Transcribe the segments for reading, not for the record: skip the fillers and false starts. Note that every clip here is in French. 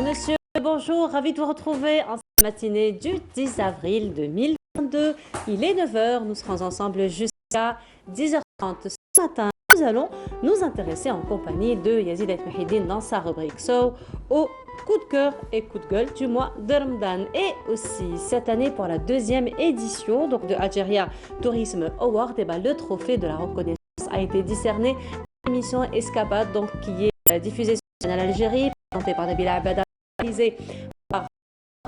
Mesdames, Messieurs, bonjour, ravi de vous retrouver en cette matinée du 10 avril 2022. Il est 9 heures, nous serons ensemble jusqu'à 10h30 ce matin. Nous allons nous intéresser en compagnie de Yazid El Mahidine dans sa rubrique So au coup de cœur et coup de gueule du mois de Ramadan. Et aussi cette année pour la deuxième édition donc, de Algeria Tourisme Award, et le trophée de la reconnaissance a été décerné à l'émission Escapade donc, qui est diffusée sur le canal Algérie, présentée par Nabila Abada, réalisée par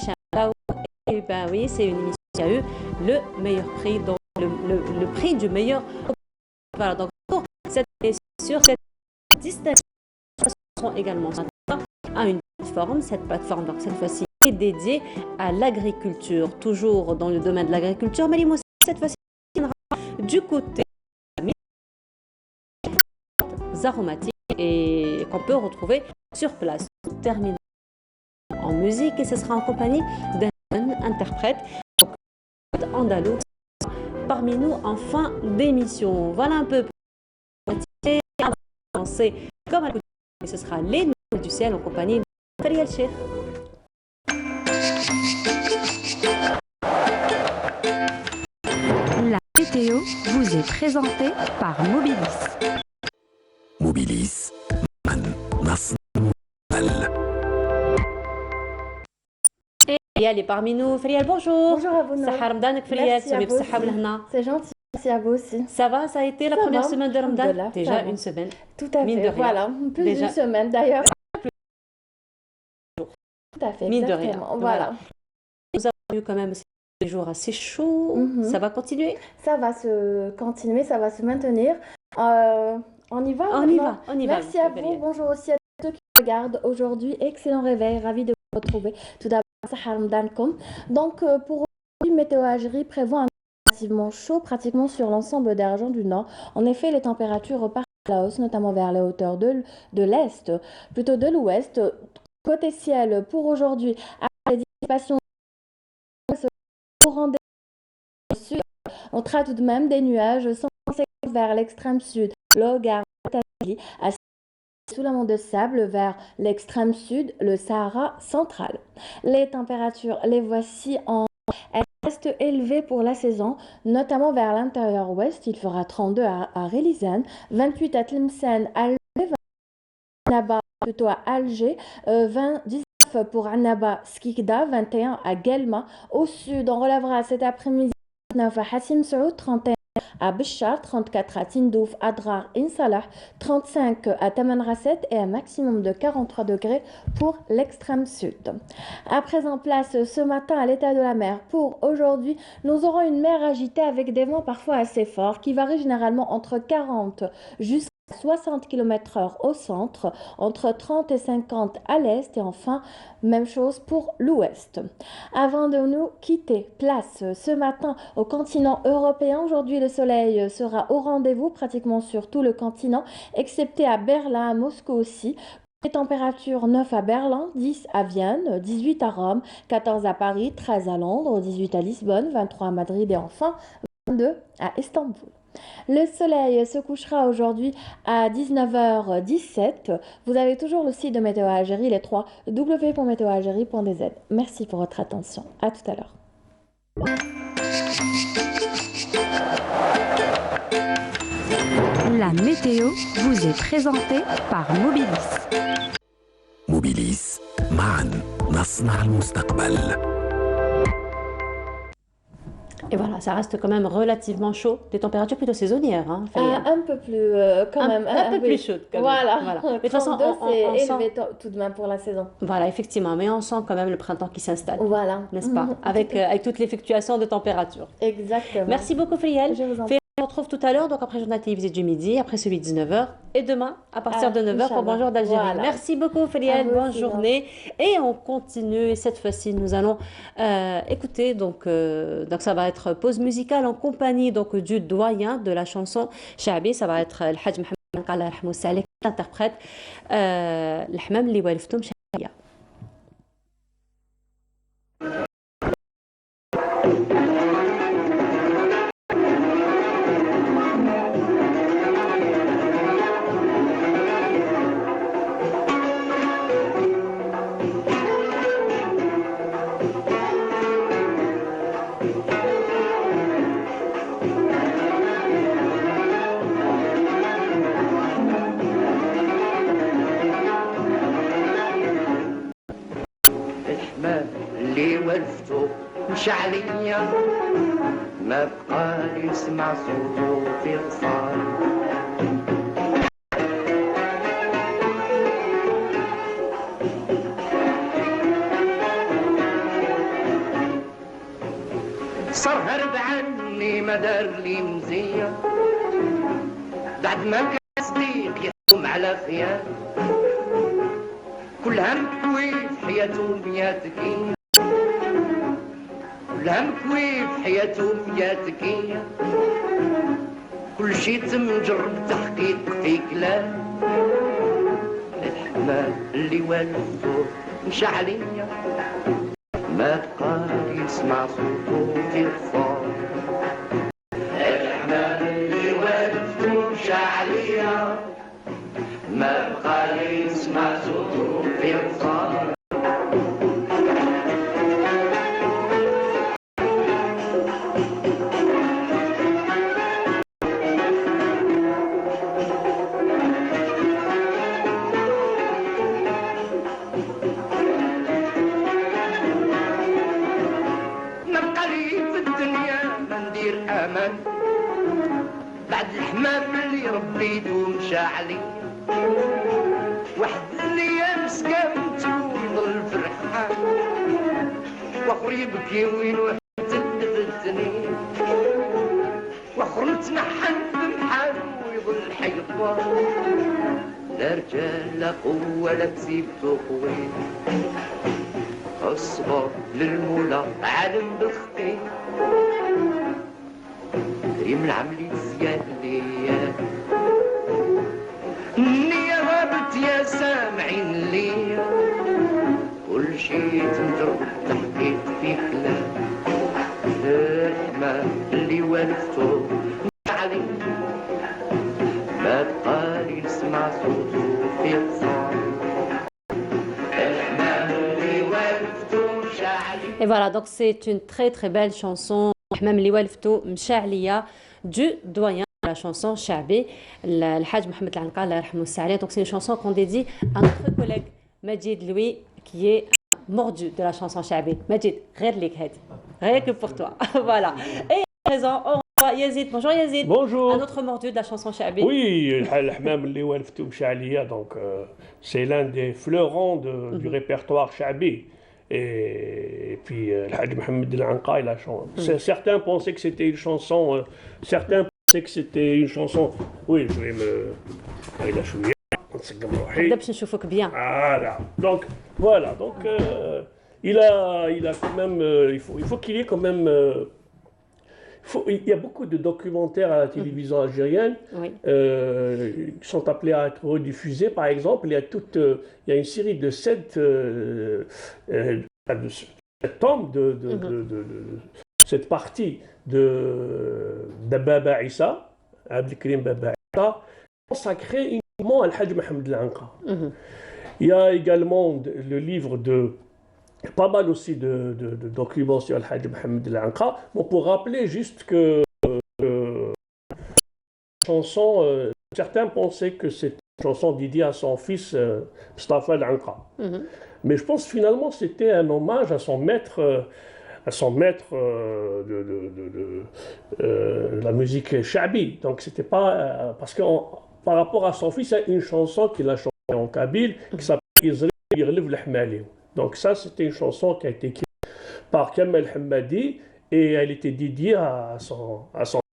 Chien. Et ben oui, c'est une émission qui a eu le meilleur prix, donc le prix du meilleur. Voilà, donc pour cette année sur cette distinction, nous serons également à une plateforme. Cette plateforme, donc cette fois-ci, est dédiée à l'agriculture, toujours dans le domaine de l'agriculture, mais aussi cette fois-ci du côté aromatiques et qu'on peut retrouver sur place. On termine en musique et ce sera en compagnie d'un interprète andalou parmi nous en fin d'émission. Voilà un peu pour avancer comme à ce sera les Nuits du ciel en compagnie de Faria El-Cheikh. La météo vous est présentée par Mobilis. Mobilis, Et elle est parmi nous. Friel, bonjour. Bonjour à vous. Merci à vous. C'est gentil. Merci à vous aussi. Ça va, ça a été la première semaine de Ramadan. Déjà une semaine. Tout à fait. Voilà, plus d'une semaine d'ailleurs. Tout à fait. Mine de rien. Voilà. Nous avons eu quand même des jours assez chauds. Ça va continuer? Ça va se continuer, ça va se maintenir. On y va? On y va. Merci à vous. Bonjour aussi à tous ceux qui regardent aujourd'hui. Excellent réveil. Ravi de vous retrouver. Tout d'abord, donc pour aujourd'hui, Météo Algérie prévoit un relativement chaud pratiquement sur l'ensemble des régions du nord. En effet, les températures repartent à la hausse, notamment vers les hauteurs de l'est, plutôt de l'ouest. Côté ciel, pour aujourd'hui, avec les dissipations au rendez sud, on traite tout de même des nuages sans conséquence vers l'extrême sud, l'Ogar, sous la monte de sable vers l'extrême sud, le Sahara central. Les températures, les voici en reste élevées pour la saison, notamment vers l'intérieur ouest. Il fera 32 à Relizane, 28 à Tlemcen, Annaba, plutôt à Alger, 19 pour Annaba, Skikda, 21 à Guelma. Au sud, on relèvera cet après-midi 19 à Hassim Saoud, 31 à Béchar, 34 à Tindouf, Adrar, Insalah, 35 à Tamanrasset et un maximum de 43 degrés pour l'extrême sud. À présent, place ce matin à l'état de la mer. Pour aujourd'hui, nous aurons une mer agitée avec des vents parfois assez forts qui varient généralement entre 40 jusqu'à 60 km/h au centre, entre 30 et 50 à l'est et enfin, même chose pour l'ouest. Avant de nous quitter, place ce matin au continent européen. Aujourd'hui, le soleil sera au rendez-vous pratiquement sur tout le continent, excepté à Berlin, à Moscou aussi. Les températures 9 à Berlin, 10 à Vienne, 18 à Rome, 14 à Paris, 13 à Londres, 18 à Lisbonne, 23 à Madrid et enfin 22 à Istanbul. Le soleil se couchera aujourd'hui à 19h17. Vous avez toujours le site de Météo Algérie, les 3 w.meteoalgérie.dz. Merci pour votre attention. À tout à l'heure. La météo vous est présentée par Mobilis. Mobilis, معا نصنع المستقبل. Et voilà, ça reste quand même relativement chaud, des températures plutôt saisonnières. Hein, un peu plus, quand même. Un peu plus chaude, quand même. Voilà. Mais de toute façon, c'est élevé tout de même pour la saison. Voilà, effectivement. Mais on sent quand même le printemps qui s'installe. Voilà. N'est-ce pas? Avec toutes les fluctuations de température. Exactement. Merci beaucoup, Friel. Je vous en prie. On se retrouve tout à l'heure, donc après le journal télévisé du midi, après celui de 19h, et demain à partir de 9h pour Bonjour d'Algérie. Voilà. Merci beaucoup, Friel. Bonne journée. Et on continue. Et cette fois-ci, nous allons écouter. Donc ça va être pause musicale en compagnie donc, du doyen de la chanson Shabi. Ça va être El Hajj Mohamed Qala Rahmou Saleh, l'interprète L'Hamam li waliftoum Shabiya. والفتو مشى عليا ما بقى يسمع صوته في الصال صار هرب عني ما دار لي مزية بعد ما كان صديق يحكم على خيال كل هم كوي في حياته ميات كية كل هم كوي في حياته ميات كية كل شي تم جرب تحقيق في كلام الحمام اللي والفته مشى عليا ما بقى يسمع صوته في الفار الحمام اللي والفته مشى عليا ما بقى يسمع صوته في الفار بعد الحمام اللي ربيته مشى علي واحد الايام سكنت ويضل فرحان واخر يبكي وينوح تلفتني واخر متنحن بمحل ويضل حيطان لا رجال لا قوه لا كسبته قوي اصبر للمولى عالم بالخطيب كريم العملي زياد ليا النية غابت يا سامعين ليا كل شي تنجر تحقيق في كلام الحمام اللي والفته مشى علي ما بقى يسمع صوته في الصال الحمام اللي والفته مشى علي. Et voilà, donc c'est une très belle chanson. حمام اللي والفتو مشى عليا du doyen de la chanson شعبي الحاج محمد العنقا الله يرحمه السعري. Donc c'est une chanson qu'on dédie à notre collègue Majid Louis qui est mordu de la chanson شعبي. Majid, غير ليك هادي rien que pour toi. Voilà. Et à présent on reçoit Yazid. Bonjour Yazid. Bonjour. Un autre mordu de la chanson شعبي. Oui, الحمام اللي والفتو مشى عليا, donc c'est l'un des fleurons du répertoire شعبي. Et puis le Hadj Mohamed El Anqa, il a chanté. Certains pensaient que c'était une chanson. Certains pensaient que c'était une chanson. Oui, je vais me. Il a chouillé. Voilà. Donc voilà. Donc il a quand même. Il faut qu'il y ait quand même. Il y a beaucoup de documentaires à la télévision algérienne qui sont appelés à être rediffusés. Par exemple, il y a une série de 7 tomes de cette partie de Baba Issa, Abdelkrim Baba Issa, consacrée uniquement à Al-Hajj Mohamed El Anqa. Il y a également le livre de pas mal aussi de documents sur Al-Hajj Mohamed El Anqa. Bon, pour rappeler juste que chanson, certains pensaient que c'était une chanson dédiée à son fils Mustafa El Anqa. Mais je pense finalement c'était un hommage à son maître de la musique Sha'bi. Donc c'était pas parce que par rapport à son fils, il y a une chanson qu'il a chantée en kabyle qui s'appelle Izri Yirliv L'Ahmali. Donc ça, c'était une chanson qui a été écrite par Kamel Hammadi et elle était dédiée à son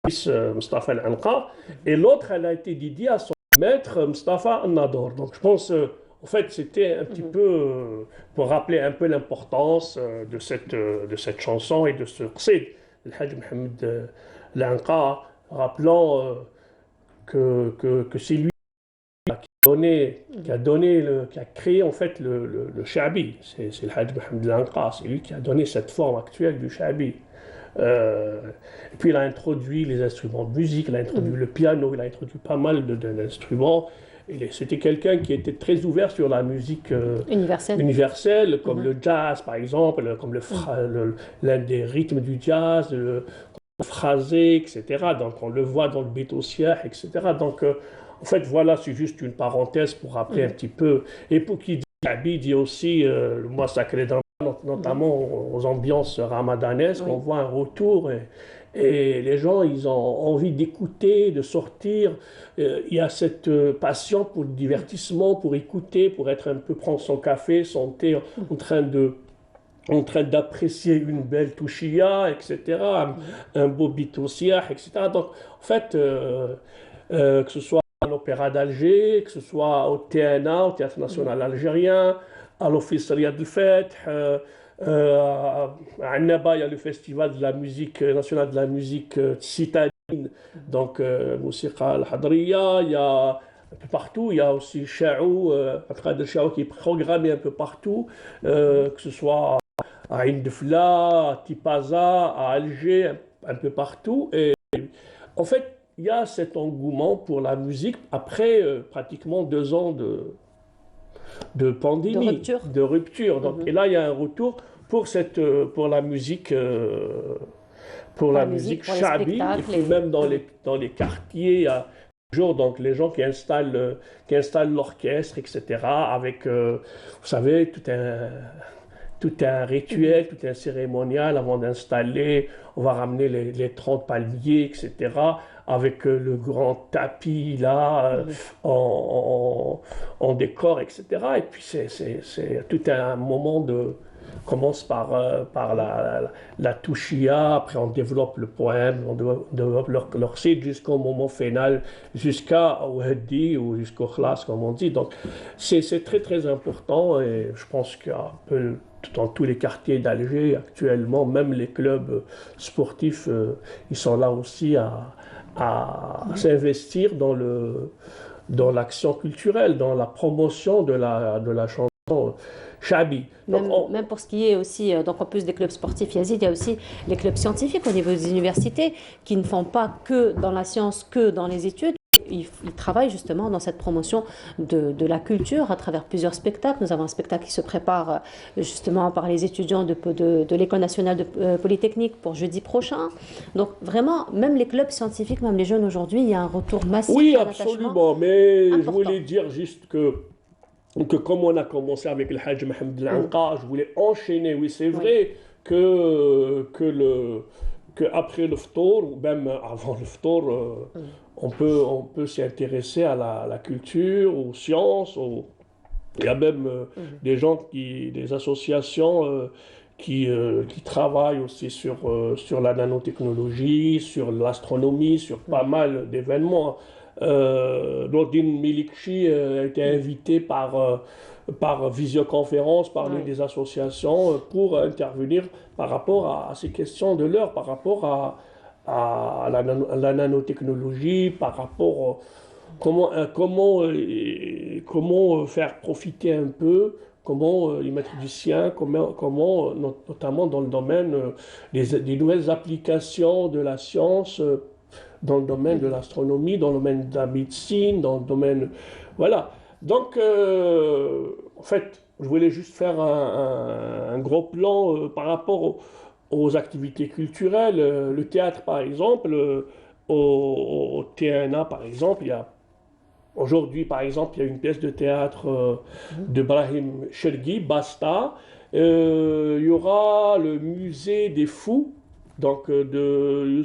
fils Mustafa El Anqa. Et l'autre, elle a été dédiée à son maître Mustafa El Nador. Donc je pense, en fait, c'était un petit peu pour rappeler un peu l'importance de cette chanson et de ce qsid, le Hajj Mohamed El Anqa, rappelant que c'est lui qui a créé en fait le Sha'bi. C'est le Hajj Mohamed El Anqa, c'est lui qui a donné cette forme actuelle du Sha'bi. Et puis il a introduit les instruments de musique, il a introduit le piano, il a introduit pas mal d'instruments. C'était quelqu'un qui était très ouvert sur la musique universelle, comme le jazz par exemple, comme l'un des rythmes du jazz, le phrasé, etc. Donc on le voit dans le Bétosiah, etc. Donc en fait, voilà, c'est juste une parenthèse pour rappeler un petit peu. Et pour qui dit Sha'bi, dit aussi le mois sacré d'Ramadan notamment aux ambiances ramadanesques, on voit un retour et les gens, ils ont envie d'écouter, de sortir. Il y a cette passion pour le divertissement, pour écouter, pour être un peu, prendre son café, son thé, en train d'apprécier une belle touchia, etc., un beau bitoussiah, etc. Donc, en fait, que ce soit à l'Opéra d'Alger, que ce soit au TNA, au Théâtre National Algérien, à l'Office Riyad El-Fath, à Annaba, il y a le Festival de la musique nationale de la musique citadine, donc Musiqa Al-Hadriya, il y a un peu partout, il y a aussi Chaou, Abdelkader Chaou qui est programmé un peu partout, que ce soit à Ain Defla, à Tipaza, à Alger, un peu partout. Et en fait, il y a cet engouement pour la musique après pratiquement 2 ans de pandémie, de rupture. Donc, et là, il y a un retour pour la musique, pour la musique chabi, et puis même dans les quartiers, il y a toujours donc les gens qui installent l'orchestre, etc. Avec, vous savez, tout un rituel, tout un cérémonial avant d'installer. On va ramener les 30 palmiers, etc. Avec le grand tapis là, en décor, etc. Et puis c'est tout un moment commence par la touchia, après on développe le poème, on développe leur site jusqu'au moment final, jusqu'à Ouhaddi ou jusqu'au Khlas, comme on dit. Donc c'est très très important et je pense qu'il y a un peu dans tous les quartiers d'Alger actuellement, même les clubs sportifs, ils sont là aussi à s'investir dans l'action culturelle, dans la promotion de la chanson chabi. Même pour ce qui est aussi, donc en plus des clubs sportifs Yazid, il y a aussi les clubs scientifiques au niveau des universités qui ne font pas que dans la science, que dans les études. Ils travaillent justement dans cette promotion de la culture à travers plusieurs spectacles. Nous avons un spectacle qui se prépare justement par les étudiants de l'École nationale de Polytechnique pour jeudi prochain. Donc vraiment, même les clubs scientifiques, même les jeunes aujourd'hui, il y a un retour massif. Oui, absolument, mais important. Je voulais dire juste que comme on a commencé avec le Hajj Mohamed Al-Anqa, je voulais enchaîner. Oui, c'est vrai que après le ftour, ou même avant le ftour, on peut s'y intéresser à la culture, aux sciences. Il y a même des associations qui travaillent aussi sur la nanotechnologie, sur l'astronomie, sur pas mal d'événements. Nordine Milikchi a été invité par visioconférence, par l'une des associations pour intervenir par rapport à ces questions de l'heure, par rapport à la nanotechnologie, par rapport comment faire profiter un peu, comment y mettre du sien, comment notamment dans le domaine des nouvelles applications de la science, dans le domaine de l'astronomie, dans le domaine de la médecine, dans le domaine... Voilà. Donc, en fait, je voulais juste faire un gros plan par rapport aux activités culturelles. Le théâtre, par exemple, au TNA, par exemple, aujourd'hui, par exemple, il y a une pièce de théâtre de Brahim Chergui, Basta. Il y aura le musée des fous, donc de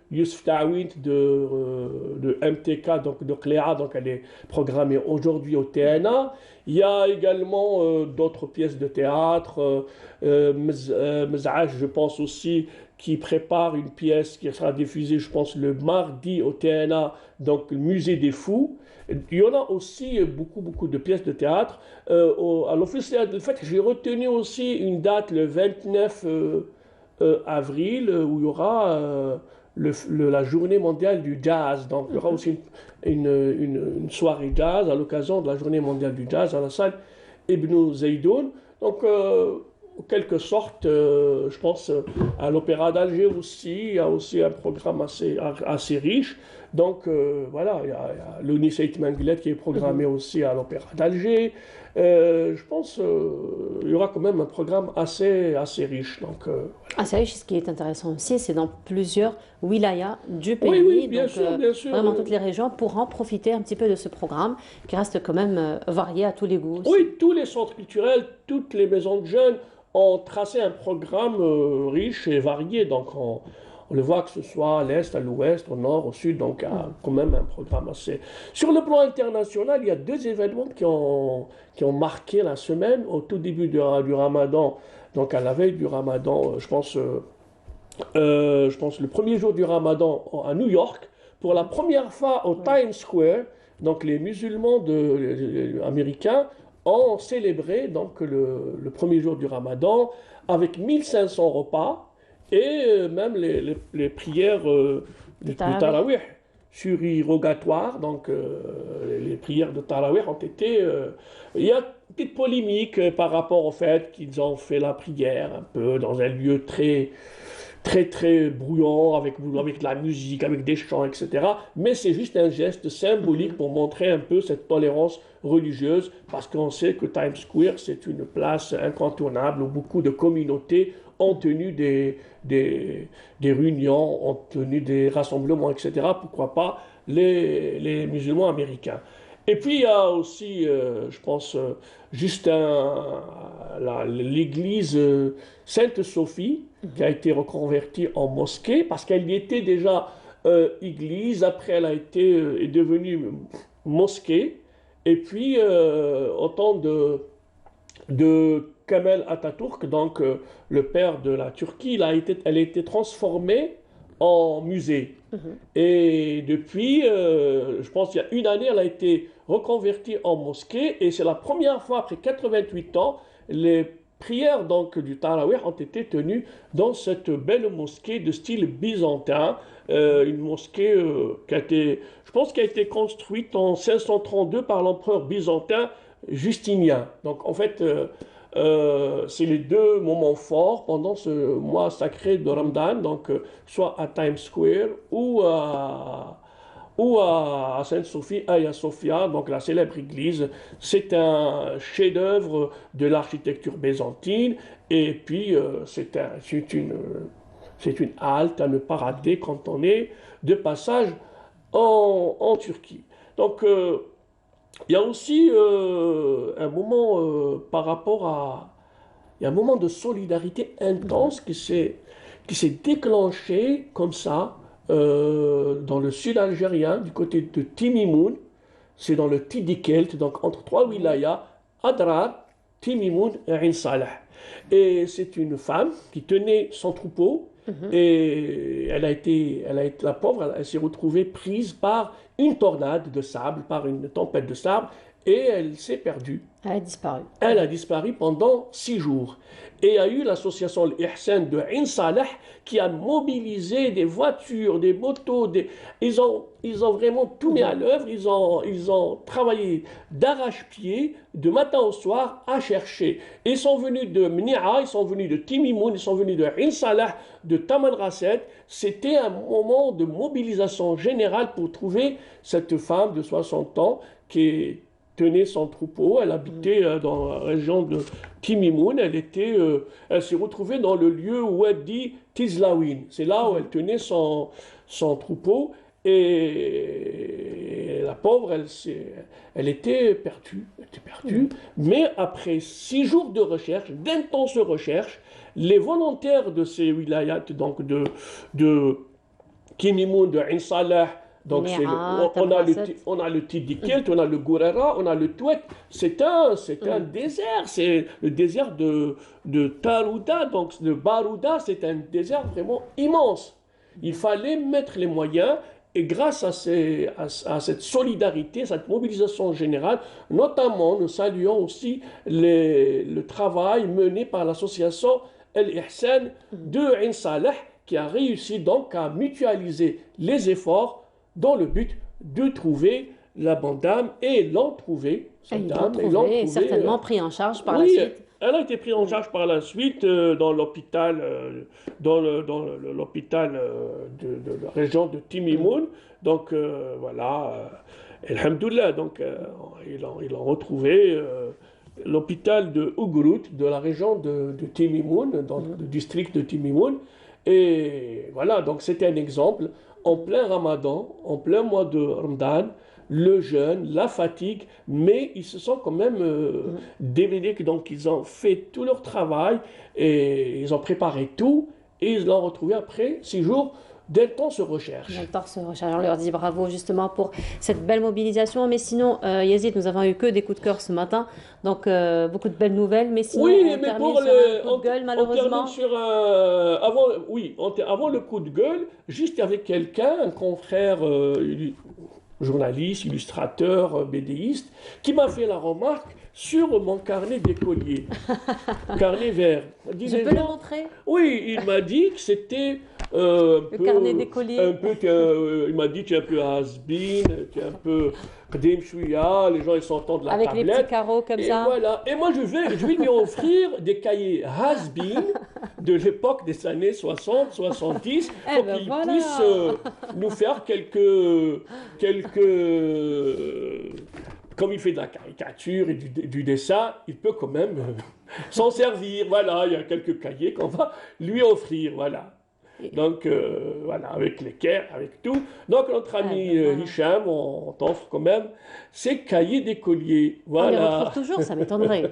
Youssef Taouint de MTK, donc de Cléa, donc elle est programmée aujourd'hui au TNA. Il y a également d'autres pièces de théâtre, Mez'aj, je pense aussi, qui prépare une pièce qui sera diffusée, je pense, le mardi au TNA, donc le musée des fous. Il y en a aussi beaucoup de pièces de théâtre. À l'Office Riyad El-Fath, j'ai retenu aussi une date le 29 avril où il y aura la journée mondiale du jazz. Donc il y aura aussi une soirée jazz à l'occasion de la journée mondiale du jazz à la salle Ibn Zaydoun. Donc en quelque sorte, je pense à l'Opéra d'Alger aussi, il y a aussi un programme assez riche. Donc voilà, il y a l'Uni Saïd Menglet qui est programmé aussi à l'Opéra d'Alger. Je pense qu'il y aura quand même un programme assez riche. Donc, Ah, c'est vrai, ce qui est intéressant aussi, c'est dans plusieurs wilayas du pays. oui, oui, bien donc, sûr, bien sûr. Vraiment, toutes les régions pourront profiter un petit peu de ce programme qui reste quand même varié à tous les goûts aussi. Oui, tous les centres culturels, toutes les maisons de jeunes ont tracé un programme riche et varié. Donc, on le voit que ce soit à l'est, à l'ouest, au nord, au sud. Donc, il y a quand même un programme assez. Sur le plan international, il y a deux événements qui ont marqué la semaine. Au tout début du Ramadan, donc à la veille du Ramadan, je pense le premier jour du Ramadan à New York, pour la première fois au Times Square, donc les musulmans américains ont célébré donc le premier jour du Ramadan avec 1500 repas et même les prières du Tarawih surérogatoires. Donc les prières de Tarawih ont été... il y a une petite polémique par rapport au fait qu'ils ont fait la prière un peu dans un lieu très brouillon, avec de la musique, avec des chants, etc. Mais c'est juste un geste symbolique pour montrer un peu cette tolérance religieuse, parce qu'on sait que Times Square, c'est une place incontournable où beaucoup de communautés ont tenu des réunions, ont tenu des rassemblements, etc. Pourquoi pas les musulmans américains. Et puis il y a aussi, je pense, juste l'église Sainte-Sophie, qui a été reconvertie en mosquée, parce qu'elle y était déjà église, après elle est devenue mosquée, et puis au temps de Kemal Atatürk, donc le père de la Turquie, elle a été transformée en musée. Et depuis, je pense qu'il y a une année, elle a été reconvertie en mosquée, et c'est la première fois après 88 ans, les prières donc du Tarawih ont été tenues dans cette belle mosquée de style byzantin, une mosquée je pense, qui a été construite en 532 par l'empereur byzantin Justinien. Donc en fait, c'est les deux moments forts pendant ce mois sacré de Ramadan, donc soit à Times Square ou à Sainte-Sophie, Hagia Sophia, donc la célèbre église. C'est un chef-d'œuvre de l'architecture byzantine, et puis c'est une halte à ne pas rater quand on est de passage en Turquie. Donc il y a aussi un moment par rapport à... Il y a un moment de solidarité intense qui s'est déclenché comme ça dans le sud algérien, du côté de Timimoun. C'est dans le Tidikelt, donc entre trois wilayas, Adrar, Timimoun et Ain Salah. Et c'est une femme qui tenait son troupeau, et la pauvre, elle s'est retrouvée prise par une tornade de sable, par une tempête de sable, et elle s'est perdue. Elle a disparu. Elle a disparu pendant 6 jours. Et il y a eu l'association L'Ihsan de Ain Salah qui a mobilisé des voitures, des motos. Ils ont vraiment tout mis à l'œuvre. Ils ont travaillé d'arrache-pied, de matin au soir, à chercher. Et ils sont venus de Mni'a, ils sont venus de Timimoun, ils sont venus de Ain Salah, de Taman Rasset. C'était un moment de mobilisation générale pour trouver cette femme de 60 ans qui tenait son troupeau. Elle habitait dans la région de Timimoun. Elle s'est retrouvée dans le lieu où elle dit Tizlawin. C'est là où elle tenait son troupeau. Et la pauvre, elle était perdue. Mais après 6 jours de recherche, d'intenses recherches, les volontaires de ces wilayats, donc de Timimoun, de Ain Salah, donc on a le Tidikelt, on a le Gourara, on a le Touet. C'est un désert, c'est le désert de Tarouda, donc de Barouda, c'est un désert vraiment immense. Il fallait mettre les moyens, et grâce à cette solidarité, cette mobilisation générale, notamment nous saluons aussi le travail mené par l'association El-Ihsan de Ain Salah, qui a réussi donc à mutualiser les efforts dans le but de trouver la bonne dame, et l'ont trouvée. Ils l'ont trouvée et certainement pris en charge par la suite. Elle a été prise en charge par la suite dans l'hôpital l'hôpital de la région de Timimoun. Donc voilà, alhamdoulilah, donc ils l'ont retrouvée l'hôpital de Ougrout, de la région de Timimoun, dans le district de Timimoun. Et voilà, donc c'était un exemple. En plein Ramadan, en plein mois de Ramadan, le jeûne, la fatigue, mais ils se sont quand même démenés, donc ils ont fait tout leur travail et ils ont préparé tout et ils l'ont retrouvé après 6 jours d'intense recherche. On leur dit bravo justement pour cette belle mobilisation. Mais sinon, Yazid, nous avons eu que des coups de cœur ce matin, donc beaucoup de belles nouvelles. Mais sinon, Oui, on mais termine pour sur un coup de gueule, on malheureusement. termine sur avant le coup de gueule, juste avec quelqu'un, un confrère journaliste, illustrateur, bédéiste, qui m'a fait la remarque sur mon carnet d'écolier, carnet vert. Je peux le montrer? Oui, il m'a dit que c'était Le carnet d'écolier. il m'a dit tu es un peu has-been, tu es un peu qdim chouïa, les gens ils s'entendent de la Avec tablette. les petits carreaux comme Et ça. voilà. Et moi je vais lui offrir des cahiers has-been de l'époque des années 60, 70 pour ben qu'il voilà. puisse nous faire comme il fait de la caricature et du dessin, il peut quand même s'en servir. Voilà, il y a quelques cahiers qu'on va lui offrir. Voilà. Donc, voilà, avec l'équerre, avec tout. Donc, notre ami Hicham, on t'offre quand même ces cahiers d'écolier. On les Voilà. retrouve toujours, ça m'étonnerait.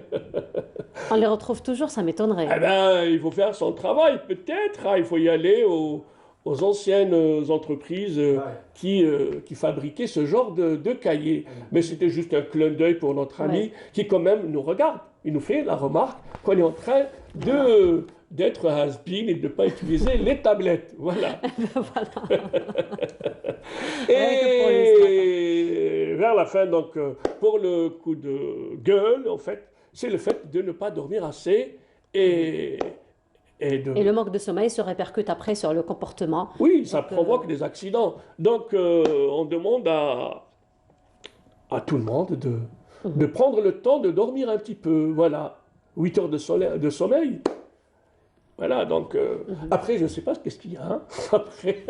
On les retrouve toujours, ça m'étonnerait. Eh ben, il faut faire son travail, peut-être. Hein. Il faut y aller aux anciennes entreprises qui fabriquaient ce genre de cahiers. Mais c'était juste un clin d'œil pour notre ami qui, quand même, nous regarde. Il nous fait la remarque qu'on est en train d'être has-been et de ne pas utiliser les tablettes. Voilà. Et vers la fin, donc, pour le coup de gueule, en fait, c'est le fait de ne pas dormir assez et le manque de sommeil se répercute après sur le comportement. Oui, ça provoque des accidents. Donc, on demande à tout le monde de prendre le temps de dormir un petit peu. Voilà, 8 heures de sommeil. Voilà, donc, après, je ne sais pas ce qu'il y a. Hein. Après.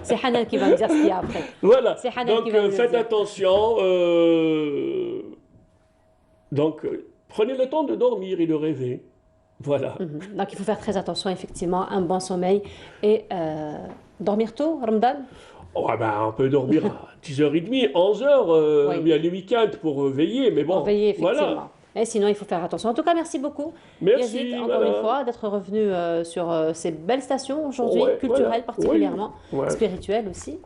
C'est Hanan qui va me dire ce qu'il y a après. Voilà, C'est Hanan donc qui va me le faites dire. attention. Donc, prenez le temps de dormir et de rêver. Voilà. Donc il faut faire très attention, effectivement, un bon sommeil et dormir tôt, Ramadan. Oh, ben, on peut dormir à 10h30, 11h, Oui. il y a les week-ends pour veiller, mais bon, Pour veiller, effectivement. voilà. Et sinon, il faut faire attention. En tout cas, merci beaucoup, Merci, Yazid, encore madame. une fois, d'être revenu sur ces belles stations aujourd'hui, Ouais, culturelles voilà. particulièrement, Oui. Ouais. spirituelles aussi.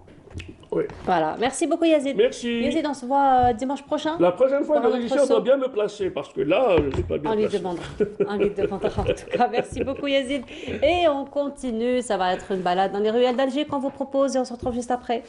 Oui. Voilà, merci beaucoup, Yazid. Merci. Yazid, on se voit dimanche prochain. La prochaine fois, Pour le notre régisseur saut. doit bien me placer, parce que là, je ne suis pas bien On lui placé. demandera. On lui demandera. En tout cas, merci beaucoup, Yazid. Et on continue. Ça va être une balade dans les ruelles d'Alger qu'on vous propose et on se retrouve juste après.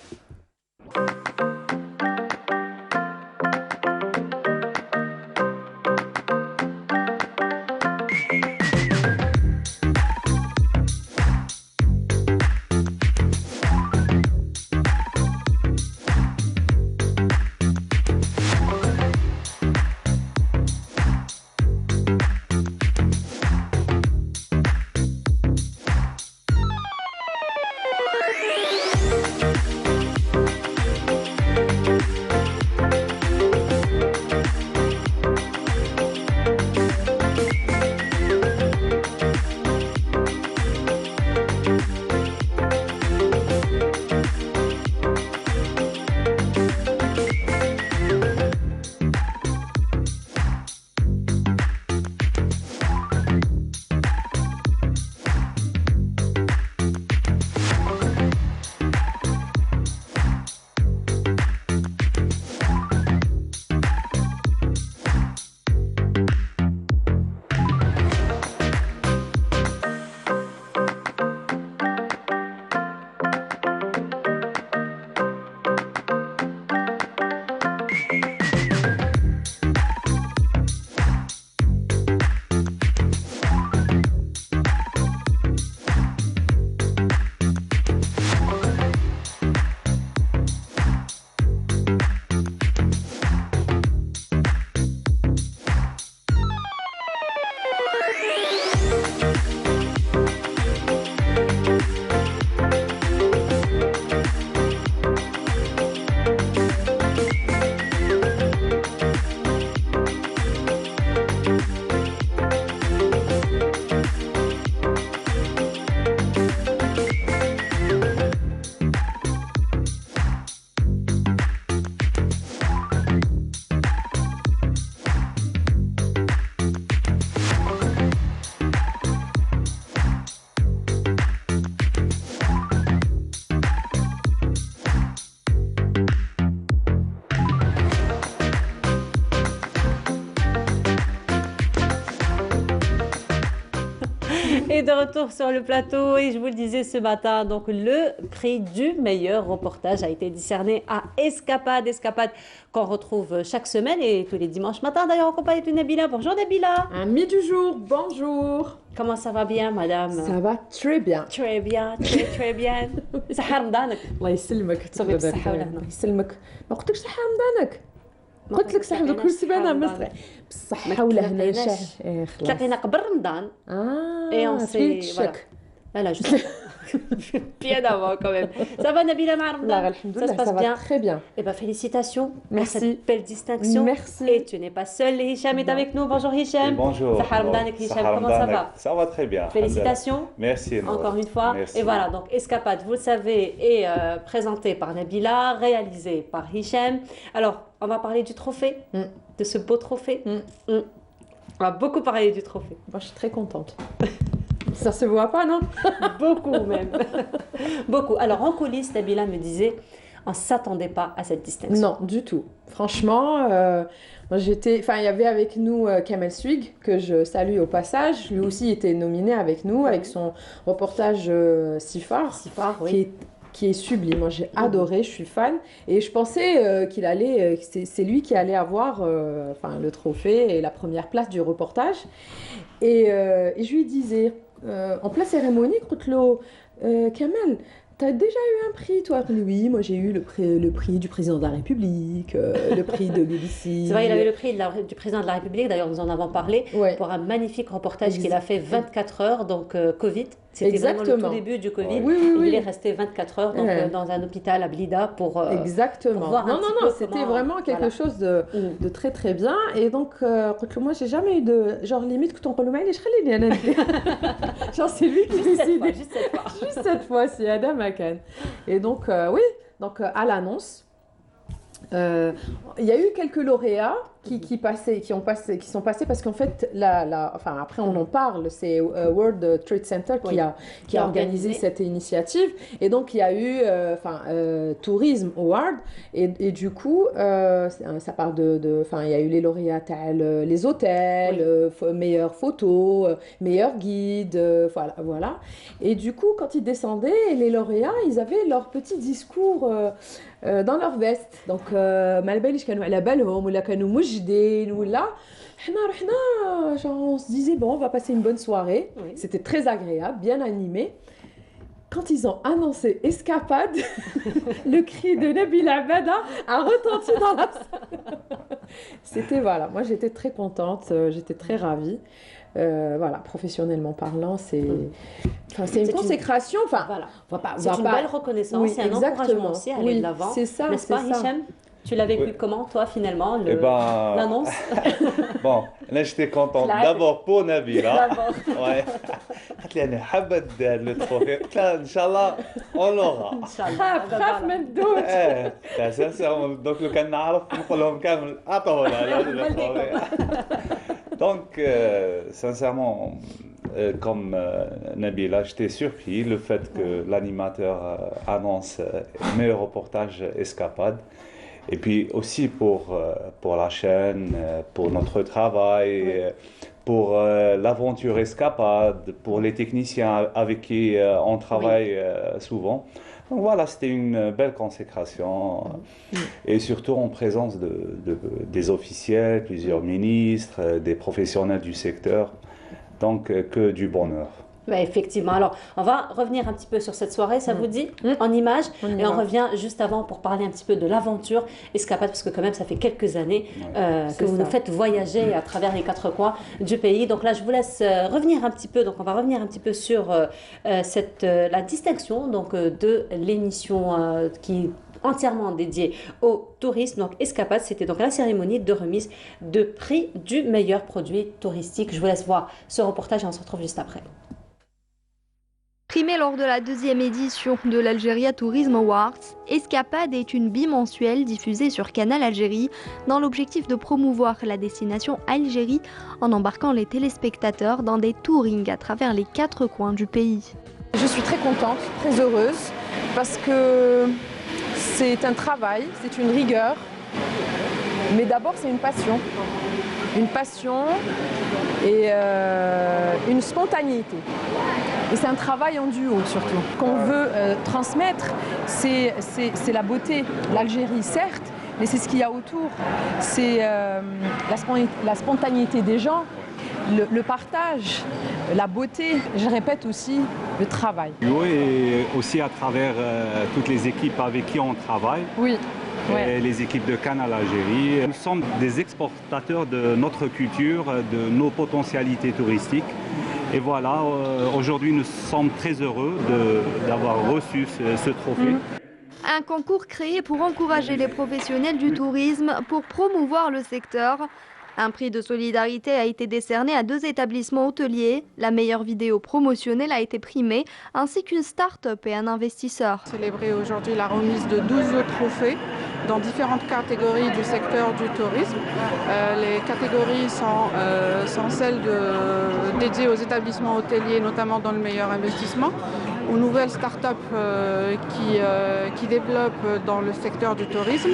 Et de retour sur le plateau, et je vous le disais ce matin, donc le prix du meilleur reportage a été décerné à Escapade. Escapade qu'on retrouve chaque semaine et tous les dimanches matins, d'ailleurs en compagnie de Nabila. Bonjour Nabila. Ami du jour, bonjour. Comment ça va bien, madame? Ça va très bien. Très bien, très très bien. صحة رمضانك. الله يسلمك. تصوبي بالصحة والهنا. الله يسلمك. ما قلتلكش صحة رمضانك. قلت لك صحة كل سيمانة مصر. بالصحة والهنا ان شاء الله. تلاقينا قبل رمضان. Et on s'est chèque. Voilà, je sais. Bien avant quand même. Ça va Nabila Marmda? Ça se passe bien? Très bien. Eh bien, félicitations pour Merci. cette belle distinction. Merci. Et tu n'es pas seule, Hicham est avec nous. Bonjour Hicham. Bonjour. Sahar Ramadan Hicham, comment ça va? Ça va très bien. Félicitations. Merci. Encore une fois. Merci. Et voilà, donc Escapade, vous le savez, est présenté par Nabila, réalisé par Hicham. Alors, on va parler du trophée, de ce beau trophée. On va beaucoup parler du trophée. Moi, je suis très contente. Ça se voit pas, non? Beaucoup même. Beaucoup. Alors, en coulisses, Nabila me disait, on ne s'attendait pas à cette distinction. Non, du tout. Franchement, moi j'étais. Enfin, il y avait avec nous Kamel Swig, que je salue au passage. Lui aussi était nominé avec nous, avec son reportage Sifar, oui. qui est sublime. Moi j'ai adoré, je suis fan. Et je pensais qu'il allait. C'est lui qui allait avoir le trophée et la première place du reportage. Et je lui disais, en pleine cérémonie, Kamel, t'as déjà eu un prix, toi? Oui, moi j'ai eu le prix du président de la République, le prix de BBC. C'est vrai, il avait le prix du président de la République, d'ailleurs nous en avons parlé, pour un magnifique reportage qu'il a fait 24 heures, donc Covid. C'était vraiment le tout début du Covid. Oui. Il est resté 24 heures donc, dans un hôpital à Blida pour Exactement. Pour voir non, c'était vraiment quelque chose de très très bien. Et donc, moi j'ai jamais eu de... Genre limite que ton rôle je serais bien. Genre c'est lui qui décide. Juste cette fois. Juste cette fois, c'est Adam Akan. Et donc, oui, donc à l'annonce, il y a eu quelques lauréats qui sont passés parce qu'en fait, après on en parle, c'est World Trade Center qui a organisé cette initiative. Et donc, il y a eu Tourism Award. Et du coup, ça parle il y a eu les lauréats, les hôtels, meilleures photos, meilleurs guides, voilà. Et du coup, quand ils descendaient, les lauréats, ils avaient leur petit discours dans leur veste. Donc, on se disait, bon, on va passer une bonne soirée. Oui. C'était très agréable, bien animé. Quand ils ont annoncé Escapade, le cri de Nabila Bada a retenti dans la salle. C'était, voilà, moi j'étais très contente, j'étais très ravie. Professionnellement parlant, c'est une consécration. C'est une belle reconnaissance, c'est un encouragement aussi à aller de l'avant. C'est ça, n'est-ce pas, Hicham? Tu l'as vécu comment, toi, finalement, l'annonce? Bon, là, j'étais contente. D'abord pour Nabila. Ouais. Elle a dit, le trophée. Inch'Allah, on l'aura. Bref, mais d'autres. Sincèrement, donc, le canard, on l'a kamel. Attends, le trophée. Donc, sincèrement, comme Nabila, j'étais surpris le fait que l'animateur annonce meilleur reportage Escapade. Et puis aussi pour la chaîne, pour notre travail, pour l'aventure Escapade, pour les techniciens avec qui on travaille souvent. Donc voilà, c'était une belle consécration. Et surtout en présence des officiels, plusieurs ministres, des professionnels du secteur. Donc que du bonheur. Ouais, effectivement. Alors, on va revenir un petit peu sur cette soirée, ça vous dit, en images. Et on revient juste avant pour parler un petit peu de l'aventure Escapade, parce que quand même, ça fait quelques années que vous nous faites voyager à travers les 4 coins du pays. Donc là, je vous laisse revenir un petit peu. Donc, on va revenir un petit peu sur la distinction de l'émission qui entièrement dédiée au tourisme. Donc Escapade, c'était donc la cérémonie de remise de prix du meilleur produit touristique. Je vous laisse voir ce reportage et on se retrouve juste après. Primée lors de la 2e édition de l'Algeria Tourism Awards, Escapade est une bimensuelle diffusée sur Canal Algérie dans l'objectif de promouvoir la destination Algérie en embarquant les téléspectateurs dans des tourings à travers les 4 coins du pays. Je suis très contente, très heureuse parce que c'est un travail, c'est une rigueur, mais d'abord c'est une passion. une passion et une spontanéité. Et c'est un travail en duo surtout. Qu'on veut transmettre, c'est la beauté. L'Algérie, certes, mais c'est ce qu'il y a autour. C'est la spontanéité des gens, le partage, la beauté, je répète aussi, le travail. Oui, et aussi à travers toutes les équipes avec qui on travaille. Oui. Ouais. Les équipes de Cannes à l'Algérie. Nous sommes des exportateurs de notre culture, de nos potentialités touristiques. Et voilà, aujourd'hui nous sommes très heureux d'avoir reçu ce trophée. Un concours créé pour encourager les professionnels du tourisme pour promouvoir le secteur. Un prix de solidarité a été décerné à 2 établissements hôteliers. La meilleure vidéo promotionnelle a été primée, ainsi qu'une start-up et un investisseur. Célébrer aujourd'hui la remise de 12 trophées dans différentes catégories du secteur du tourisme. Les catégories sont celles dédiées aux établissements hôteliers, notamment dans le meilleur investissement, aux nouvelles start-up qui développent dans le secteur du tourisme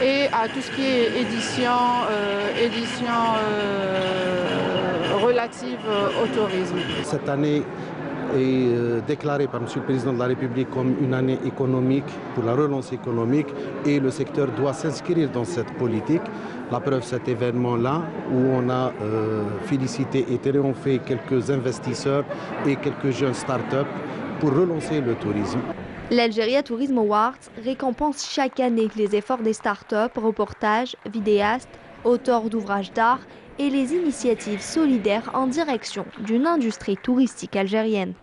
et à tout ce qui est édition relative au tourisme. Cette année est déclarée par M. le Président de la République comme une année économique pour la relance économique et le secteur doit s'inscrire dans cette politique. La preuve, cet événement-là où on a félicité et triomphé quelques investisseurs et quelques jeunes start-up pour relancer le tourisme. L'Algeria Tourism Awards récompense chaque année les efforts des start-up, reportages, vidéastes, auteurs d'ouvrages d'art et les initiatives solidaires en direction d'une industrie touristique algérienne.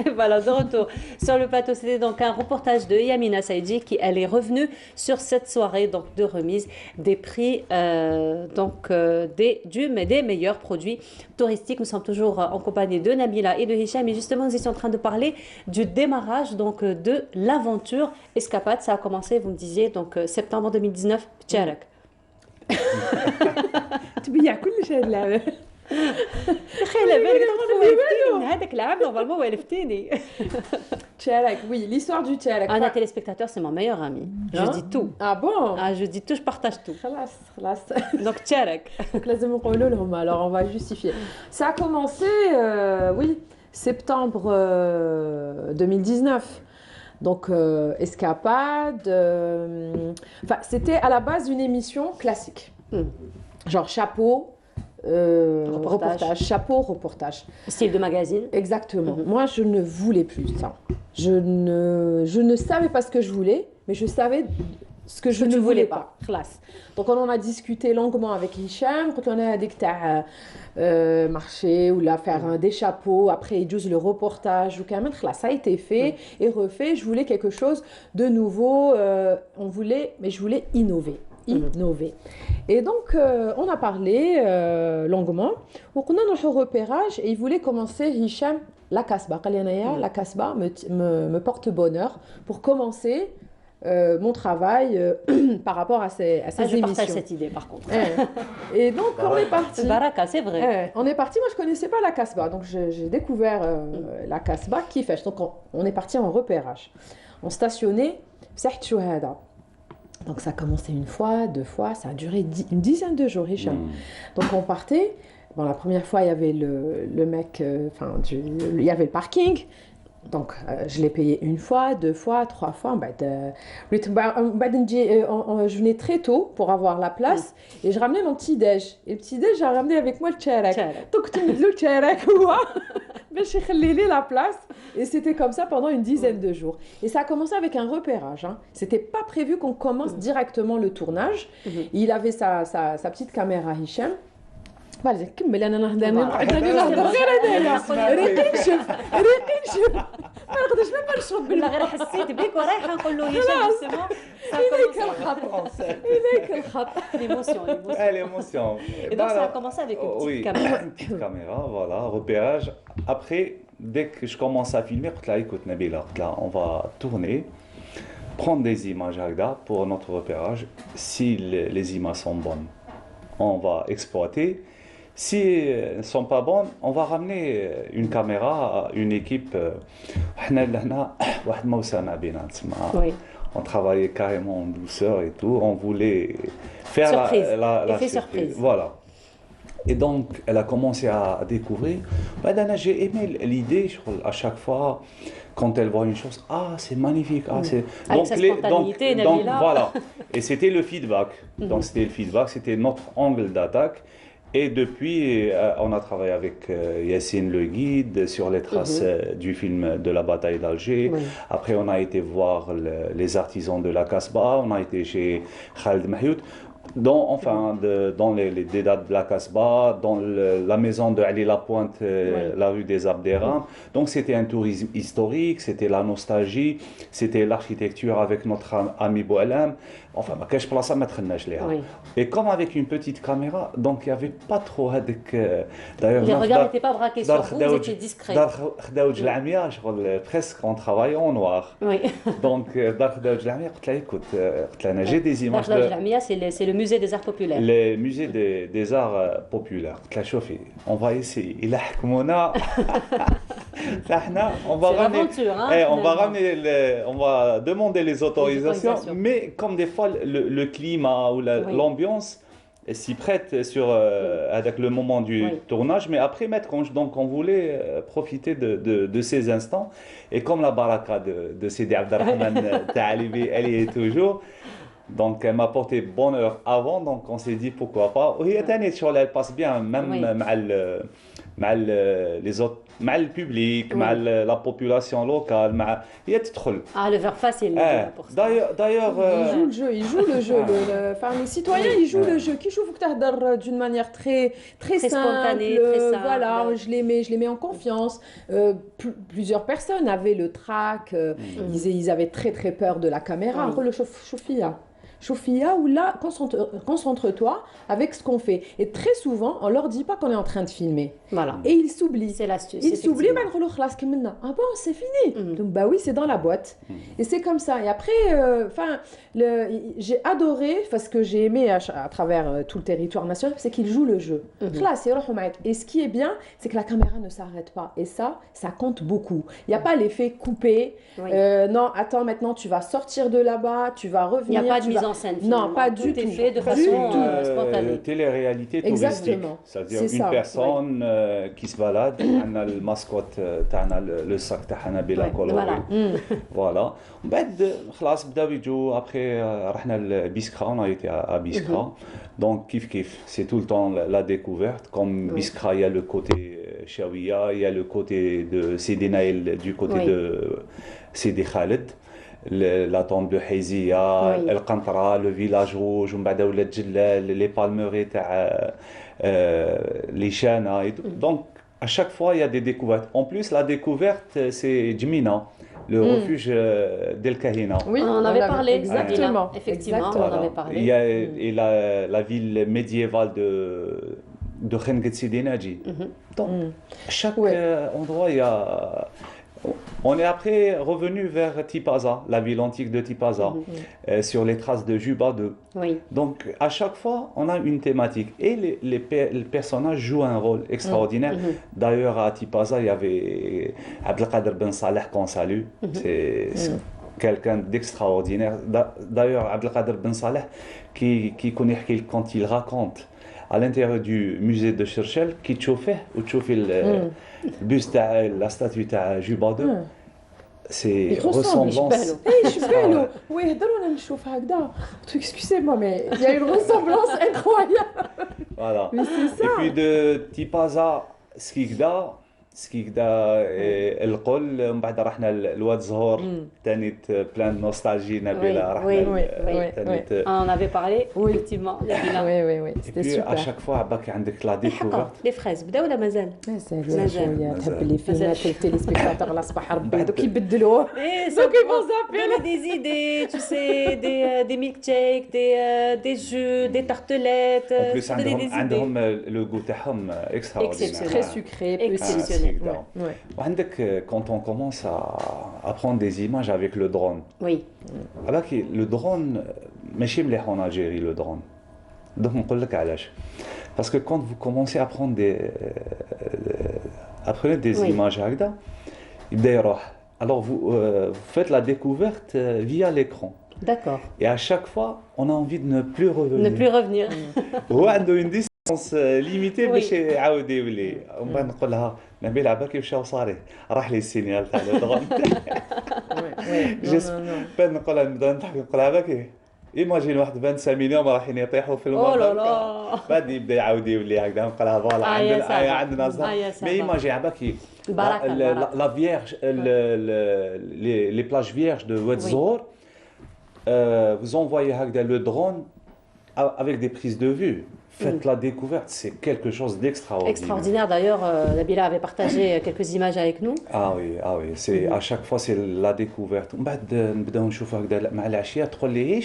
Et voilà, de retour sur le plateau, c'était donc un reportage de Yamina Saïdi qui elle est revenue sur cette soirée donc de remise des prix des meilleurs produits touristiques. Nous sommes toujours en compagnie de Nabila et de Hicham et justement nous étions en train de parler du démarrage donc de l'aventure Escapade. Ça a commencé, vous me disiez, donc septembre 2019, Tcharak. تبيع كل شيء اللعبة. خير بالك من هذاك العام نورمالمون والفتيني. Tcharak, oui, l'histoire du Tcharak. Un téléspectateur, c'est mon meilleur ami. Je dis tout. Ah bon? Ah, je dis tout, je partage tout. خلاص. Donc Tcharak. Donc لازم نقولوا لهم, alors on va justifier. Ça a commencé, oui, septembre 2019. Donc, Escapade, c'était à la base une émission classique. Genre chapeau, reportage, chapeau, reportage. Style de magazine. Exactement. Moi, je ne voulais plus ça. Je ne savais pas ce que je voulais, mais je savais ce que je ne voulais pas. Donc, on en a discuté longuement avec Hicham. Quand on a dit que marcher ou là faire des chapeaux, après juste le reportage ou quand même, ça a été fait et refait. Je voulais quelque chose de nouveau. Mais je voulais innover. Et donc, on a parlé longuement. On a notre repérage et il voulait commencer Hicham la Kasba. La Kasba me porte bonheur pour commencer mon travail par rapport à ces émissions. Je partage cette idée par contre. Et donc on est parti. Baraka, c'est vrai. On est parti, moi je connaissais pas la Kasba, donc j'ai découvert la Kasba qui fait. Donc on est parti en repérage. On stationnait Saht Chouhada. Donc ça a commencé une fois, 2 fois, ça a duré une dizaine de jours, Hicham. Donc on partait. Bon, la première fois il y avait le mec, il y avait le parking. Donc, je l'ai payé 1 fois, 2 fois, 3 fois. Je venais très tôt pour avoir la place et je ramenais mon petit-déj. Et le petit-déj, j'ai ramené avec moi le tcharak. Donc, tu me dis le tcharak, j'ai la place. Et c'était comme ça pendant une dizaine de jours. Et ça a commencé avec un repérage. C'était pas prévu qu'on commence directement le tournage. Il avait sa petite caméra Hicham. كمل انا نهضر غير هذايا ريقي نشف ما نقدرش ما نشرب بالله غير حسيت بك ورايحه نقول له هشام إليك الخط l'émotion. Et donc ça a commencé avec une petite caméra. Une petite caméra, voilà, repérage. Après, dès que je commence à filmer, je dis écoute Nabila, là on va tourner, prendre des images pour notre repérage. Si les images sont bonnes, on va exploiter. Si elles ne sont pas bonnes, on va ramener une caméra, une équipe. On travaillait carrément en douceur et tout. On voulait faire Surprise. la Effet surprise. surprise. Voilà. Et donc, elle a commencé à découvrir. J'ai aimé l'idée, à chaque fois, quand elle voit une chose, ah, c'est magnifique. Ah, c'est... Avec sa spontanéité, Nabila. Voilà. Et c'était le feedback. Donc, c'était le feedback, c'était notre angle d'attaque. Et depuis, on a travaillé avec Yacine le guide sur les traces du film de la bataille d'Alger. Oui. Après, on a été voir les artisans de la Casbah. On a été chez Khaled Mahyoud. Dans les dates de la Casbah, dans la maison de Ali Lapointe, la rue des Abderrahmane. Donc c'était un tourisme historique, c'était la nostalgie, c'était l'architecture avec notre ami Boualem. Enfin, ma cache place à mettre Oui. Et comme avec une petite caméra, donc il n'y avait pas trop d'ailleurs Les regards n'étaient pas braqués sur vous, vous étiez discret. presque on travaillait en noir. Oui. Donc écoute, j'ai des images c'est le musée des arts populaires. le musée des arts populaires. On va essayer. Il a on va ramener, on va demander les autorisations, mais comme des fois le climat ou l'ambiance s'y prête avec le moment du tournage, mais après donc on voulait profiter de ces instants, et comme la baraka de Sidi Abdelrahman Taalibi, elle y est toujours. Donc elle m'a porté bonheur avant, donc on s'est dit pourquoi pas. Elle passe bien, même les autres, le public, la population locale. Le verre facile. D'ailleurs, il joue le jeu. Les citoyens, ils jouent le jeu. Qui joue d'une manière très simple, spontanée, très simple. Voilà, je les mets en confiance. Plusieurs personnes avaient le trac, ils avaient très peur de la caméra. Le Choufia, ou là, concentre-toi avec ce qu'on fait. Et très souvent, on leur dit pas qu'on est en train de filmer. Voilà. Et ils s'oublient. C'est l'astuce. Ils s'oublient, ah bon, c'est fini. Donc, bah oui, c'est dans la boîte. Et c'est comme ça. Et après, j'ai adoré, parce que j'ai aimé à travers tout le territoire national, c'est qu'ils jouent le jeu. Et ce qui est bien, c'est que la caméra ne s'arrête pas. Et ça compte beaucoup. Il n'y a pas l'effet coupé. Oui. Non, attends, maintenant, tu vas sortir de là-bas, tu vas revenir. Il n'y a pas de mise en scène. Non, pas du tout. Fait de façon spontanée. Télé-réalité touristique. C'est-à-dire une personne qui se balade, on a le mascotte, le sac تاعنا بلا coloré. Voilà. Après, on a été à Biskra. Donc, kiff, c'est tout le temps la découverte. Comme Biskra, il y a le côté Chaouia, il y a le côté de Sidi Naïl, du côté de Sidi Khaled. La tombe de Haizia, El Qantra, le village rouge, les palmeraies, les chana et tout. Donc, à chaque fois, il y a des découvertes. En plus, la découverte, c'est Djmina, le refuge d'El Kahina. Oui, on en avait parlé. Exactement. Effectivement, on en avait parlé. Il y a et la ville médiévale de Khenget Sidi Naji. Donc, chaque endroit, il y a... On est après revenu vers Tipaza, la ville antique de Tipaza, sur les traces de Juba II. Oui. Donc, à chaque fois, on a une thématique. Et les personnages jouent un rôle extraordinaire. D'ailleurs, à Tipaza, il y avait Abdelkader Ben Saleh qu'on salue. C'est quelqu'un d'extraordinaire. D'ailleurs, Abdelkader Ben Saleh, qui connaît quand il raconte à l'intérieur du musée de Cherchel, qui chauffait ou chauffait le buste, la statue de Juba II. C'est ressemblance. Oui, excusez-moi, mais il y a une ressemblance incroyable. Voilà. Mais c'est ça. Et puis de Tipaza, Skikda, القل من بعد رحنا الواد زهور ثاني بلان نوستالجي نبيله رحنا on en avait parlé effectivement. Oui, c'était super. À chaque fois باك عندك لا ديكوفرت les fraises بداو ولا مازال؟ مازال تحب لي فيلمات التيليسبيكتاتور الاصبح ربي دوك يبدلوه دوك يبغوا des idées, tu sais, des milkshakes, des jeux, des tartelettes. En plus عندهم le goût تاعهم extraordinaire. Très sucré, exceptionnel. Quand on commence à prendre des images avec le drone. Oui. Alors que le drone, ماشي مليح en Algérie le drone. Donc on peut le علاش. Parce que quand vous commencez à prendre des images هكذا يبدا يروح Alors vous faites la découverte via l'écran. D'accord. Et à chaque fois, on a envie de ne plus revenir. Ne plus revenir. هو عنده une distance limitée Oui. باش يعاود يولي. ومن بعد نقول لها نبيل عباك مشاو صاري راح لي السينيال تاع الدرون. بعد نقول لها نبدا نضحك نقول لها عباك ايماجين واحد 25 مليون رايحين يطيحوا في أوه لا الماء. لا. بعد يبدا يعاود يولي هكذا نقول لها فوالا يا سافا. عندنا صداع. يا سافا. مي ايماجين عباك البركة، البركة. la vierge les plages vierges de Ouedzor. Vous envoyez le drone avec des prises de vue. Faites la découverte, c'est quelque chose d'extraordinaire. Extraordinaire. D'ailleurs, Nabila avait partagé quelques images avec nous. Ah oui, c'est à chaque fois c'est la découverte. ومن بعد نبداو نشوفوا هكذا مع العشيه تقول لي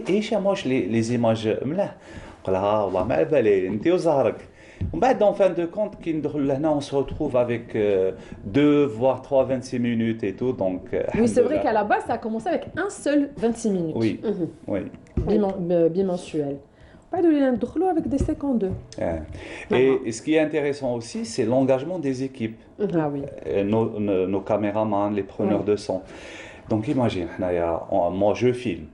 ايش واش لي زيماج ملاح. نقول لها والله ما على بالي انت وزهرك. ومن بعد en fin de compte كي ندخل لهنا on se retrouve avec 2 voire 3 26 minutes et tout donc. Oui, c'est vrai qu'à la base ça a commencé avec un seul 26 minutes. Oui, oui. Bimensuel. Pas de ندخلوا avec des 52. Et ce qui est intéressant aussi, c'est l'engagement des équipes. Ah oui. Nos caméramans, les preneurs de son. Donc imagine, moi je filme.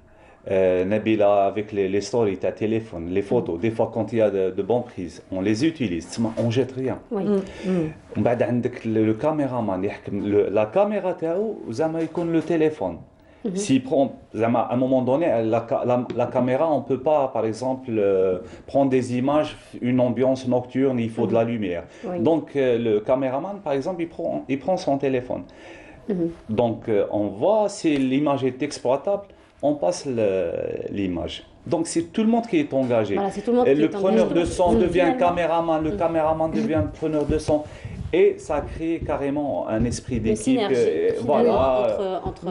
Nabila avec les stories, ta téléphone, les photos. Des fois quand il y a de bonnes prises, on les utilise. On jette rien. ومن بعد عندك le caméraman يحكم la caméra تاعو زعما يكون le téléphone. S'il prend, à un moment donné, la caméra, on ne peut pas, par exemple, prendre des images, une ambiance nocturne, il faut de la lumière. Oui. Donc, le caméraman, par exemple, il prend son téléphone. Donc, on voit si l'image est exploitable, on passe l'image. Donc, c'est tout le monde qui est engagé. Voilà, c'est tout le monde Et qui le est preneur engagé. de son devient caméraman, le caméraman devient preneur de son. Et ça crée carrément un esprit Une d'équipe. synergie Voilà. entre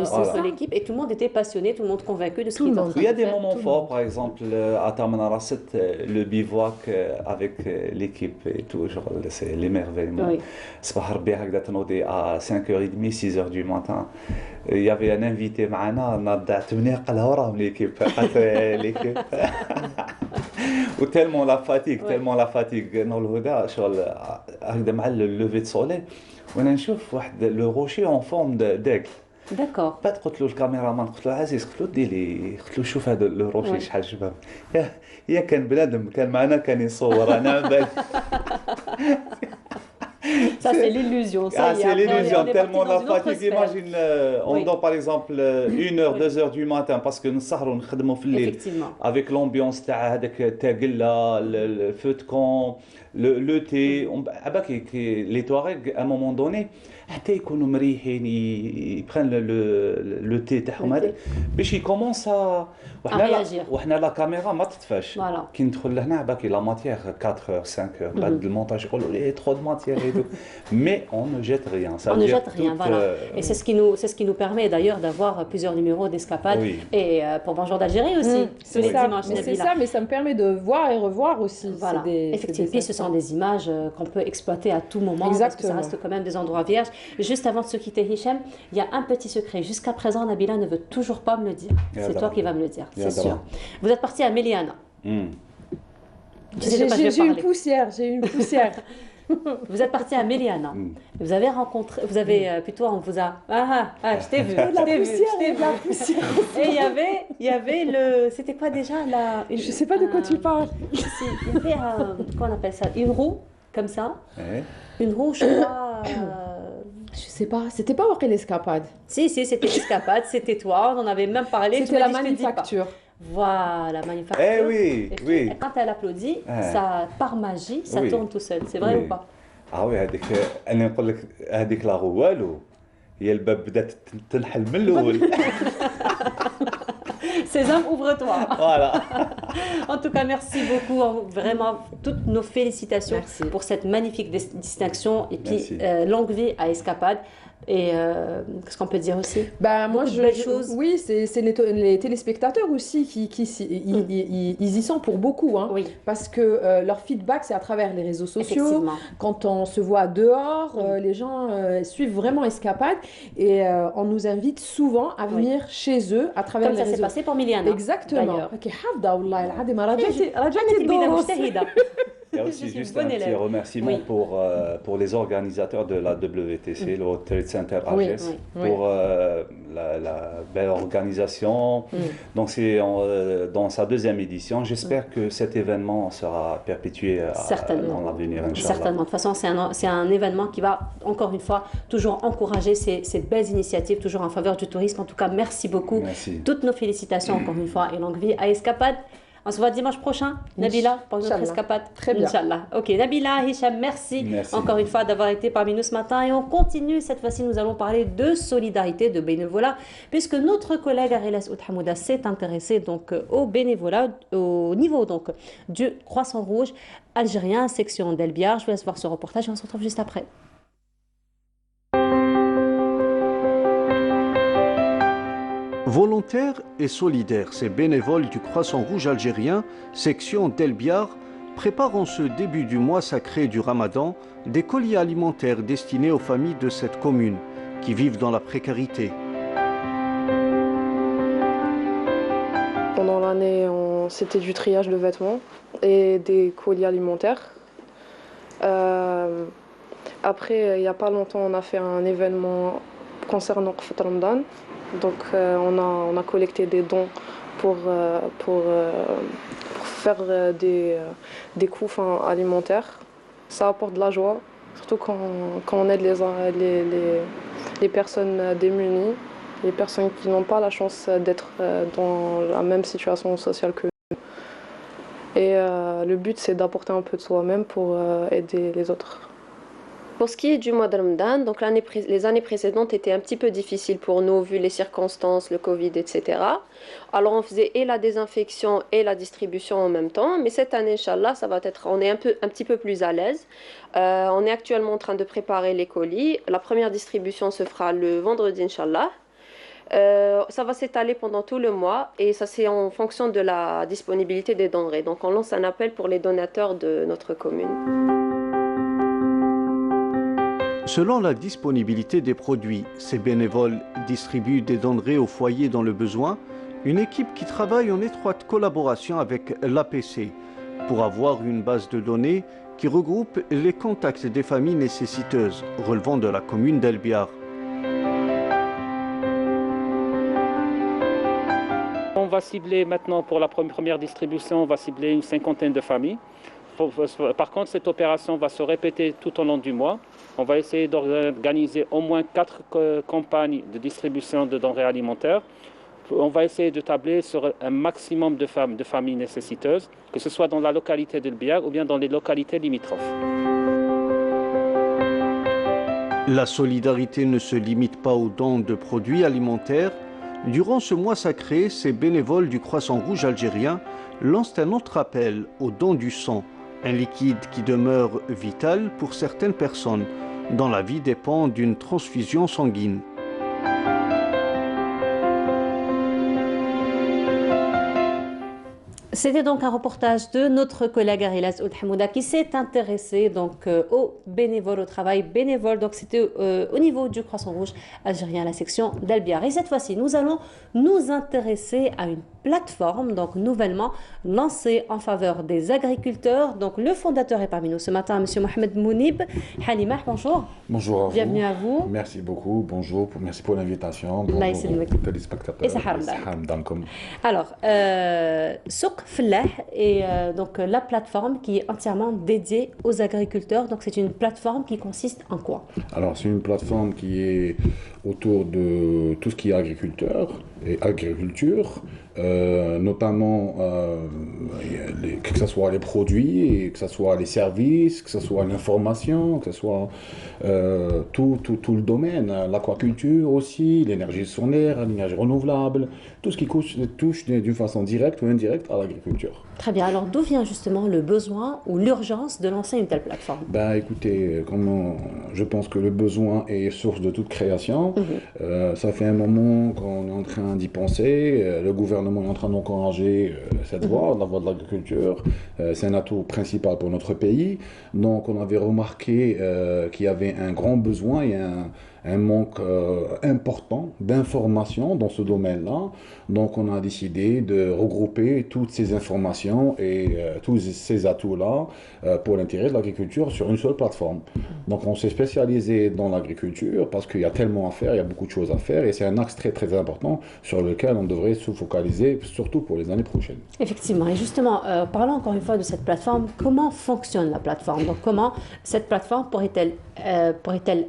l'équipe et tout le monde était passionné, tout le monde convaincu de ce qu'il était en train de faire. Il y a des moments forts, par exemple, à Taman Rasset, le bivouac avec l'équipe et tout, genre, c'est l'émerveillement. صباح ربي هكذا تنوضي à 5h30, 6h du matin. Il y avait un invité معنا نضع 8 قال وراهم l'équipe. l'équipe. Ou tellement la fatigue. نقولوا هذا شغل هكذا مع lever de soleil. وانا نشوف واحد لو روشي en forme d'aigle. D'accord. بعد قلت له الكاميرامان قلت له عزيز قلت له ديري قلت له شوف هذا لو روشي شحال شباب. يا كان بنادم كان معنا كان يصور انا بالي. Ça, c'est l'illusion. C'est l'illusion. Tellement la fatigue. Imagine, on dort par exemple 1h, 2h du matin parce que nous savons avec l'ambiance, le feu de camp, le thé. Les Touaregs, à un moment donné, ils prennent le thé باش يكومونس وحنا لا كاميرا ما تطفاش كي ندخل لهنا باكي لا ماتيير 4 heures 5 heures بعد المونتاج يقولوا لي trop de matière et tout mais on ne jette rien. On ne jette rien, voilà. Et c'est ce qui nous permet d'ailleurs d'avoir plusieurs numéros d'escapade et pour Bonjour d'Algérie aussi tous les dimanches. C'est ça, mais ça me permet de voir et revoir aussi. Voilà. Effectivement, puis ce sont des images qu'on peut exploiter à tout moment parce que ça reste quand même des endroits vierges. Juste avant de se quitter, Hicham, il y a un petit secret. Jusqu'à présent, Nabila ne veut toujours pas me le dire. C'est toi qui vas me le dire, c'est sûr. Vous êtes parti à Méliana. J'ai une poussière, Vous êtes parti à Méliana. Vous avez rencontré, plutôt on vous a. Je t'ai vu. La poussière. Et il y avait le. C'était quoi déjà Je sais pas de quoi tu parles. Il y avait comment on appelle ça, une roue comme ça. Une roue, je crois. Je sais pas, c'était pas après l'escapade. Si, c'était l'escapade, c'était toi, on en avait même parlé. C'était la manufacture. Voilà, manufacture. Eh oui, oui. Et quand elle applaudit, ça, par magie, ça tourne tout seul. C'est vrai ou pas? Ah oui, أنا نقول لك هذيك لا والو هي الباب بدات تنحل من الأول. Sésame, ouvre-toi. Voilà. En tout cas, merci beaucoup. Vraiment, toutes nos félicitations pour cette magnifique distinction. Et puis, longue vie à Escapade. Et qu'est-ce qu'on peut dire aussi? Moi, belles choses. Oui, c'est les téléspectateurs aussi ils y sont pour beaucoup. Hein, parce que leur feedback, c'est à travers les réseaux sociaux. Quand on se voit dehors, les gens suivent vraiment Escapade. Et on nous invite souvent à venir chez eux à travers les réseaux. Comme ça s'est passé pour Miliana. Exactement. Il y a aussi juste un petit remerciement pour les organisateurs de la WTC, le World Trade Center AGS, pour la belle organisation. Donc c'est dans sa deuxième édition. J'espère que cet événement sera perpétué dans l'avenir, Inch'Allah. Certainement. De toute façon, c'est un événement qui va, encore une fois, toujours encourager ces belles initiatives, toujours en faveur du tourisme. En tout cas, merci beaucoup. Merci. Toutes nos félicitations, encore une fois, et longue vie à Escapade. On se voit dimanche prochain, Nabila, pour notre escapade. Très bien. Inch'Allah. Ok, Nabila, Hicham, merci encore une fois d'avoir été parmi nous ce matin. Et on continue. Cette fois-ci, nous allons parler de solidarité, de bénévolat, puisque notre collègue Arilas Oudhamouda s'est intéressé donc au bénévolat au niveau donc du Croissant Rouge algérien, section d'Elbiar. Je vous laisse voir ce reportage et on se retrouve juste après. Volontaires et solidaires, ces bénévoles du Croissant Rouge algérien, section d'Elbiar, préparent en ce début du mois sacré du Ramadan des colis alimentaires destinés aux familles de cette commune qui vivent dans la précarité. Pendant l'année, c'était du triage de vêtements et des colis alimentaires. Après, il n'y a pas longtemps, on a fait un événement concernant Qfat Ramadan. Donc on a collecté des dons pour faire des coups alimentaires. Ça apporte de la joie, surtout quand on aide les personnes démunies, les personnes qui n'ont pas la chance d'être dans la même situation sociale que nous. Et le but, c'est d'apporter un peu de soi-même pour aider les autres. Pour ce qui est du mois de Ramadan, donc les années précédentes étaient un petit peu difficiles pour nous vu les circonstances, le Covid, etc. Alors on faisait et la désinfection et la distribution en même temps. Mais cette année, Inch'Allah, on est un petit peu plus à l'aise. On est actuellement en train de préparer les colis. La première distribution se fera le vendredi, Inch'Allah. Ça va s'étaler pendant tout le mois et ça c'est en fonction de la disponibilité des denrées. Donc on lance un appel pour les donateurs de notre commune. Selon la disponibilité des produits, ces bénévoles distribuent des denrées aux foyers dans le besoin, une équipe qui travaille en étroite collaboration avec l'APC pour avoir une base de données qui regroupe les contacts des familles nécessiteuses relevant de la commune d'Elbiar. On va cibler maintenant pour la première distribution, on va cibler une 50aine de familles. Par contre, cette opération va se répéter tout au long du mois. On va essayer d'organiser au moins 4 campagnes de distribution de denrées alimentaires. On va essayer de tabler sur un maximum de familles nécessiteuses, que ce soit dans la localité d'Elbiar ou bien dans les localités limitrophes. La solidarité ne se limite pas aux dons de produits alimentaires. Durant ce mois sacré, ces bénévoles du Croissant Rouge algérien lancent un autre appel au don du sang, un liquide qui demeure vital pour certaines personnes, dont la vie dépend d'une transfusion sanguine. C'était donc un reportage de notre collègue Arilas Oudhamouda qui s'est intéressé donc aux bénévoles, au travail bénévole. Donc c'était au niveau du Croissant Rouge algérien, la section d'Elbiar. Et cette fois-ci, nous allons nous intéresser à une plateforme donc nouvellement lancée en faveur des agriculteurs. Donc le fondateur est parmi nous ce matin, M. Mohamed Mounib. Halimah, bonjour. Bonjour à vous. Bienvenue à vous. Merci beaucoup. Bonjour. Merci pour l'invitation. Bonjour aux téléspectateurs. Et alors, Souk Fellah est donc la plateforme qui est entièrement dédiée aux agriculteurs. Donc c'est une plateforme qui consiste en quoi? Alors c'est une plateforme qui est autour de tout ce qui est agriculteur et agriculture, notamment que ce soit les produits, que ce soit les services, que ce soit l'information, que ce soit tout le domaine, l'aquaculture aussi, l'énergie solaire, l'énergie renouvelable, tout ce qui touche d'une façon directe ou indirecte à l'agriculture. Très bien. Alors d'où vient justement le besoin ou l'urgence de lancer une telle plateforme? Écoutez, je pense que le besoin est source de toute création. Ça fait un moment qu'on est en train d'y penser. Le gouvernement est en train d'encourager cette voie, la voie de l'agriculture. C'est un atout principal pour notre pays. Donc on avait remarqué qu'il y avait un grand besoin et un manque important d'informations dans ce domaine-là. Donc on a décidé de regrouper toutes ces informations et tous ces atouts-là pour l'intérêt de l'agriculture sur une seule plateforme. Donc on s'est spécialisé dans l'agriculture parce qu'il y a tellement à faire, il y a beaucoup de choses à faire et c'est un axe très très important sur lequel on devrait se focaliser, surtout pour les années prochaines. Effectivement, et justement, parlons encore une fois de cette plateforme. Comment fonctionne la plateforme? Donc comment cette plateforme pourrait-elle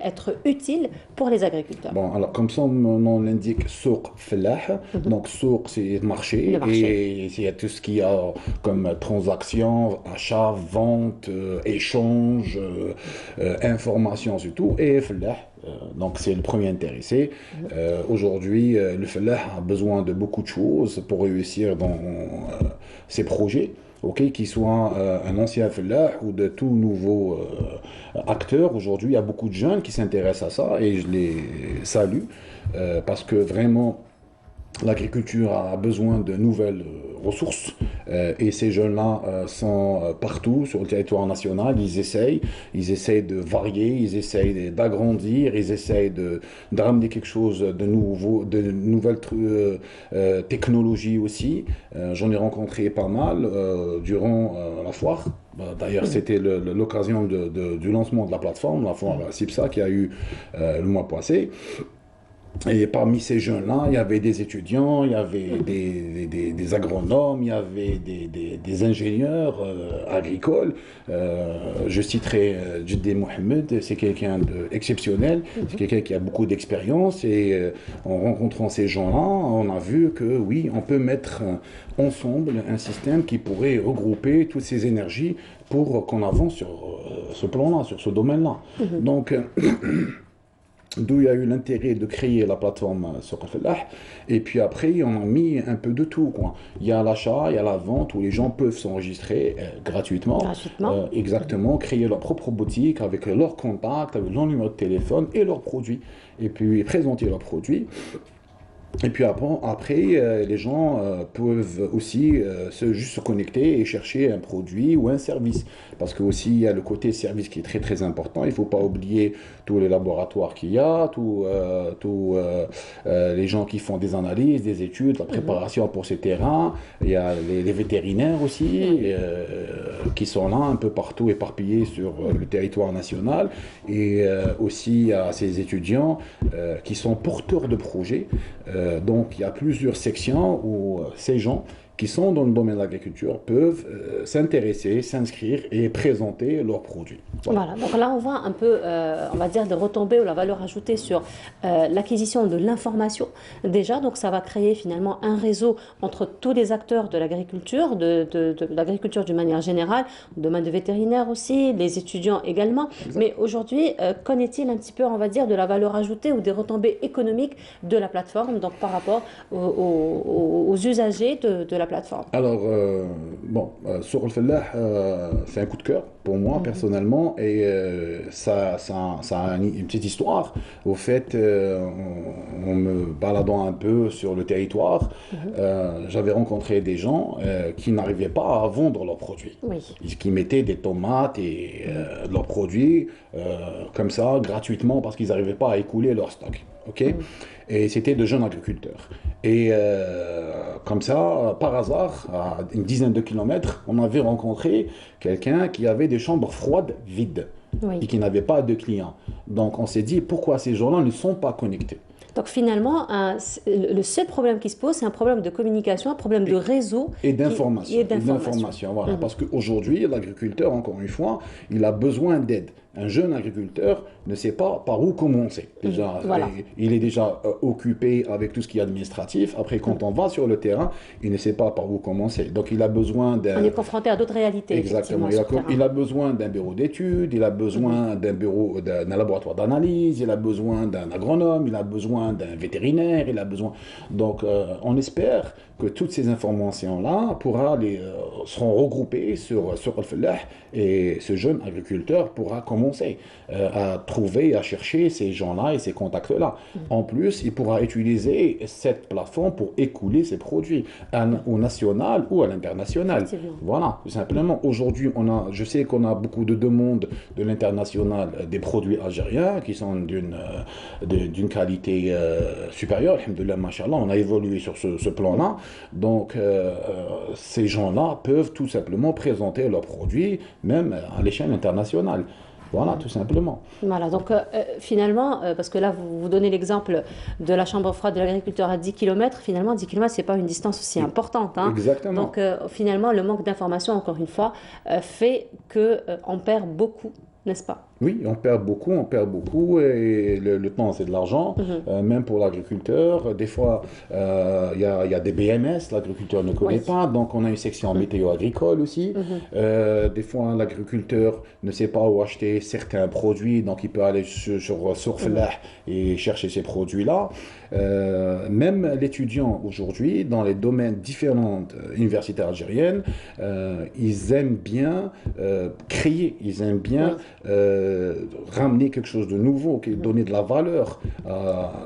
être utile pour les agriculteurs? Bon, alors comme son nom l'indique, Souk Fellah, donc Souk c'est marché, et il y a tout ce qu'il y a comme transactions, achats, ventes, échanges, informations surtout, et Fellah. Donc c'est le premier intéressé. Aujourd'hui, le Fellah a besoin de beaucoup de choses pour réussir dans ses projets. Qu'il soit un ancien fellah ou de tout nouveau acteur. Aujourd'hui, il y a beaucoup de jeunes qui s'intéressent à ça et je les salue parce que vraiment, l'agriculture a besoin de nouvelles ressources et ces jeunes-là sont partout sur le territoire national. Ils essayent de varier, ils essayent d'agrandir, ils essayent de ramener quelque chose de nouveau, de nouvelles technologies aussi. J'en ai rencontré pas mal durant la foire. D'ailleurs, c'était l'occasion du lancement de la plateforme, la foire CIPSA qui a eu le mois passé. Et parmi ces jeunes-là, il y avait des étudiants, il y avait des agronomes, il y avait des ingénieurs agricoles. Je citerai Djeddi Mohamed, c'est quelqu'un d'exceptionnel, c'est quelqu'un qui a beaucoup d'expérience. Et en rencontrant ces gens-là, on a vu que oui, on peut mettre ensemble un système qui pourrait regrouper toutes ces énergies pour qu'on avance sur ce plan-là, sur ce domaine-là. Donc, d'où il y a eu l'intérêt de créer la plateforme Souk Fellah. Et puis après, on a mis un peu de tout, quoi. Il y a l'achat, il y a la vente où les gens peuvent s'enregistrer gratuitement. Exactement, créer leur propre boutique avec leurs contacts, avec leur numéro de téléphone et leurs produits. Et puis présenter leurs produits. Et puis après les gens peuvent aussi juste se connecter et chercher un produit ou un service. Parce que aussi il y a le côté service qui est très très important. Il ne faut pas oublier tous les laboratoires qu'il y a, tous les gens qui font des analyses, des études, la préparation pour ces terrains. Il y a les vétérinaires aussi qui sont là un peu partout éparpillés sur le territoire national. Et aussi il y a ces étudiants qui sont porteurs de projets. Donc il y a plusieurs sections où ces gens qui sont dans le domaine de l'agriculture peuvent s'intéresser, s'inscrire et présenter leurs produits. Voilà, donc là on voit un peu, on va dire, des retombées ou la valeur ajoutée sur l'acquisition de l'information déjà, donc ça va créer finalement un réseau entre tous les acteurs de l'agriculture, de l'agriculture d'une manière générale, le domaine de vétérinaire aussi, les étudiants également. Mais aujourd'hui, qu'en est-il un petit peu, on va dire, de la valeur ajoutée ou des retombées économiques de la plateforme, donc par rapport aux usagers de la plateforme? Alors, Souk Fellah, c'est un coup de cœur pour moi personnellement et ça a une petite histoire. Au fait, en me baladant un peu sur le territoire, j'avais rencontré des gens qui n'arrivaient pas à vendre leurs produits. Qui mettaient des tomates et leurs produits comme ça, gratuitement, parce qu'ils n'arrivaient pas à écouler leur stock. Et c'était de jeunes agriculteurs. Et comme ça, par hasard, à une dizaine de kilomètres, on avait rencontré quelqu'un qui avait des chambres froides vides et qui n'avait pas de clients. Donc on s'est dit, pourquoi ces gens-là ne sont pas connectés? Donc finalement, le seul problème qui se pose, c'est un problème de communication, un problème de réseau et d'information. Voilà. Parce qu'aujourd'hui, l'agriculteur, encore une fois, il a besoin d'aide. Un jeune agriculteur ne sait pas par où commencer. Déjà, il est déjà occupé avec tout ce qui est administratif. Après, quand on va sur le terrain, il ne sait pas par où commencer. Donc, il a besoin d'un... On est confronté à d'autres réalités. Exactement. Il a besoin d'un bureau d'études, il a besoin d'un laboratoire d'analyse, il a besoin d'un agronome, il a besoin d'un vétérinaire, il a besoin... Donc, on espère que toutes ces informations-là seront regroupées sur Souk Fellah et ce jeune agriculteur pourra commencer commencer à trouver, à chercher ces gens-là et ces contacts-là. En plus, il pourra utiliser cette plateforme pour écouler ses produits au national ou à l'international. Voilà, tout simplement. Aujourd'hui, je sais qu'on a beaucoup de demandes de l'international des produits algériens qui sont d'une qualité supérieure. Alhamdoulilah, machallah, on a évolué sur ce plan-là. Donc, ces gens-là peuvent tout simplement présenter leurs produits, même à l'échelle internationale. Voilà, tout simplement. Voilà, donc finalement, parce que là, vous donnez l'exemple de la chambre froide de l'agriculteur à 10 km, finalement, 10 km, ce n'est pas une distance aussi importante. Hein. Exactement. Donc finalement, le manque d'information, encore une fois, fait qu'on perd beaucoup, n'est-ce pas? Oui, on perd beaucoup et le temps c'est de l'argent, même pour l'agriculteur. Des fois, il y a des BMS, l'agriculteur ne connaît pas, donc on a une section météo agricole aussi. Des fois, l'agriculteur ne sait pas où acheter certains produits, donc il peut aller sur Flah et chercher ces produits-là. Même l'étudiant aujourd'hui, dans les domaines différents universitaires algériennes, ils aiment bien créer, ils aiment bien ramener quelque chose de nouveau, donner de la valeur.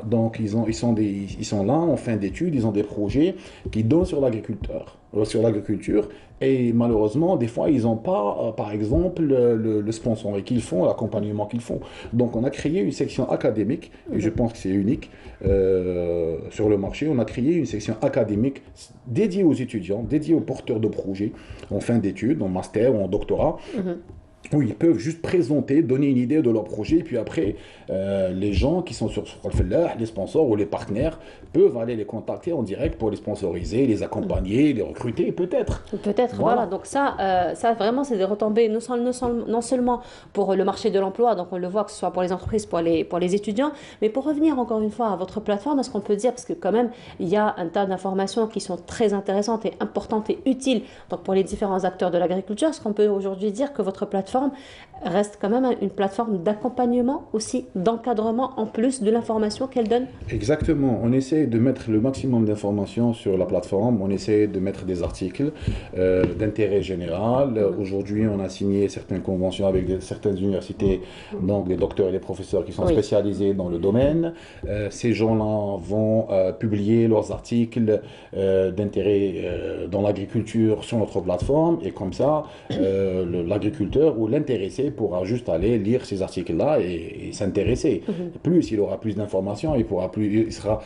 Donc ils sont là en fin d'études, ils ont des projets qui donnent sur l'agriculture et malheureusement des fois ils n'ont pas par exemple le sponsoring qu'ils font, l'accompagnement qu'ils font. Donc on a créé une section académique et je pense que c'est unique sur le marché. On a créé une section académique dédiée aux étudiants, dédiée aux porteurs de projets en fin d'études, en master ou en doctorat. Où ils peuvent juste présenter, donner une idée de leur projet, et puis après, les gens qui sont sur Al-Fallah, les sponsors ou les partenaires, peuvent aller les contacter en direct pour les sponsoriser, les accompagner, les recruter, peut-être. Peut-être, voilà. Donc ça vraiment, c'est des retombées non seulement pour le marché de l'emploi, donc on le voit que ce soit pour les entreprises, pour les étudiants, mais pour revenir encore une fois à votre plateforme, est-ce qu'on peut dire, parce que quand même, il y a un tas d'informations qui sont très intéressantes et importantes et utiles donc pour les différents acteurs de l'agriculture, est-ce qu'on peut aujourd'hui dire que votre plateforme reste quand même une plateforme d'accompagnement aussi, d'encadrement en plus de l'information qu'elle donne? Exactement, on essaie de mettre le maximum d'informations sur la plateforme, on essaie de mettre des articles d'intérêt général. Aujourd'hui, on a signé certaines conventions avec certaines universités, donc des docteurs et des professeurs qui sont spécialisés dans le domaine. Ces gens-là vont publier leurs articles d'intérêt dans l'agriculture sur notre plateforme et comme ça, l'agriculteur ou l'intéressé pourra juste aller lire ces articles-là et s'intéresser. Plus il aura plus d'informations, il sera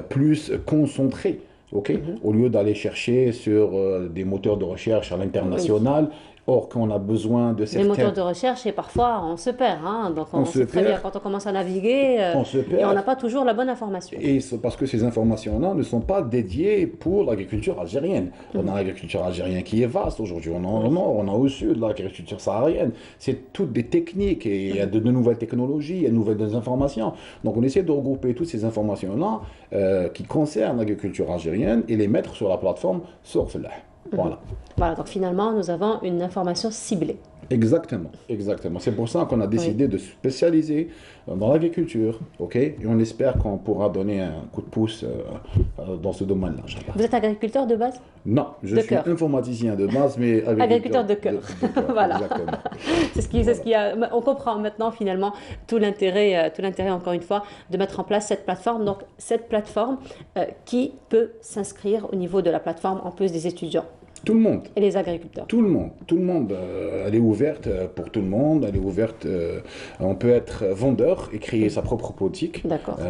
plus concentré. Au lieu d'aller chercher sur des moteurs de recherche à l'international. Or, quand on a besoin de certains... Les moteurs de recherche, et parfois, on se perd. Hein. Donc, on sait très bien, quand on commence à naviguer, on se perd. Et on n'a pas toujours la bonne information. Et c'est parce que ces informations-là ne sont pas dédiées pour l'agriculture algérienne. On a l'agriculture algérienne qui est vaste aujourd'hui. On a au sud l'agriculture saharienne. C'est toutes des techniques et il y a de nouvelles technologies, il y a de nouvelles informations. Donc, on essaie de regrouper toutes ces informations-là qui concernent l'agriculture algérienne et les mettre sur la plateforme Sorflah. Voilà, donc finalement, nous avons une information ciblée. Exactement. C'est pour ça qu'on a décidé de se spécialiser dans l'agriculture, et on espère qu'on pourra donner un coup de pouce dans ce domaine-là. Vous êtes agriculteur de base? Non, je suis informaticien de base, mais agriculteur de cœur. Voilà. C'est ce qui a. On comprend maintenant finalement tout l'intérêt, encore une fois, de mettre en place cette plateforme. Donc cette plateforme qui peut s'inscrire au niveau de la plateforme en plus des étudiants. Tout le monde. Et les agriculteurs. Tout le monde. Elle est ouverte pour tout le monde. Elle est ouverte. On peut être vendeur et créer sa propre boutique.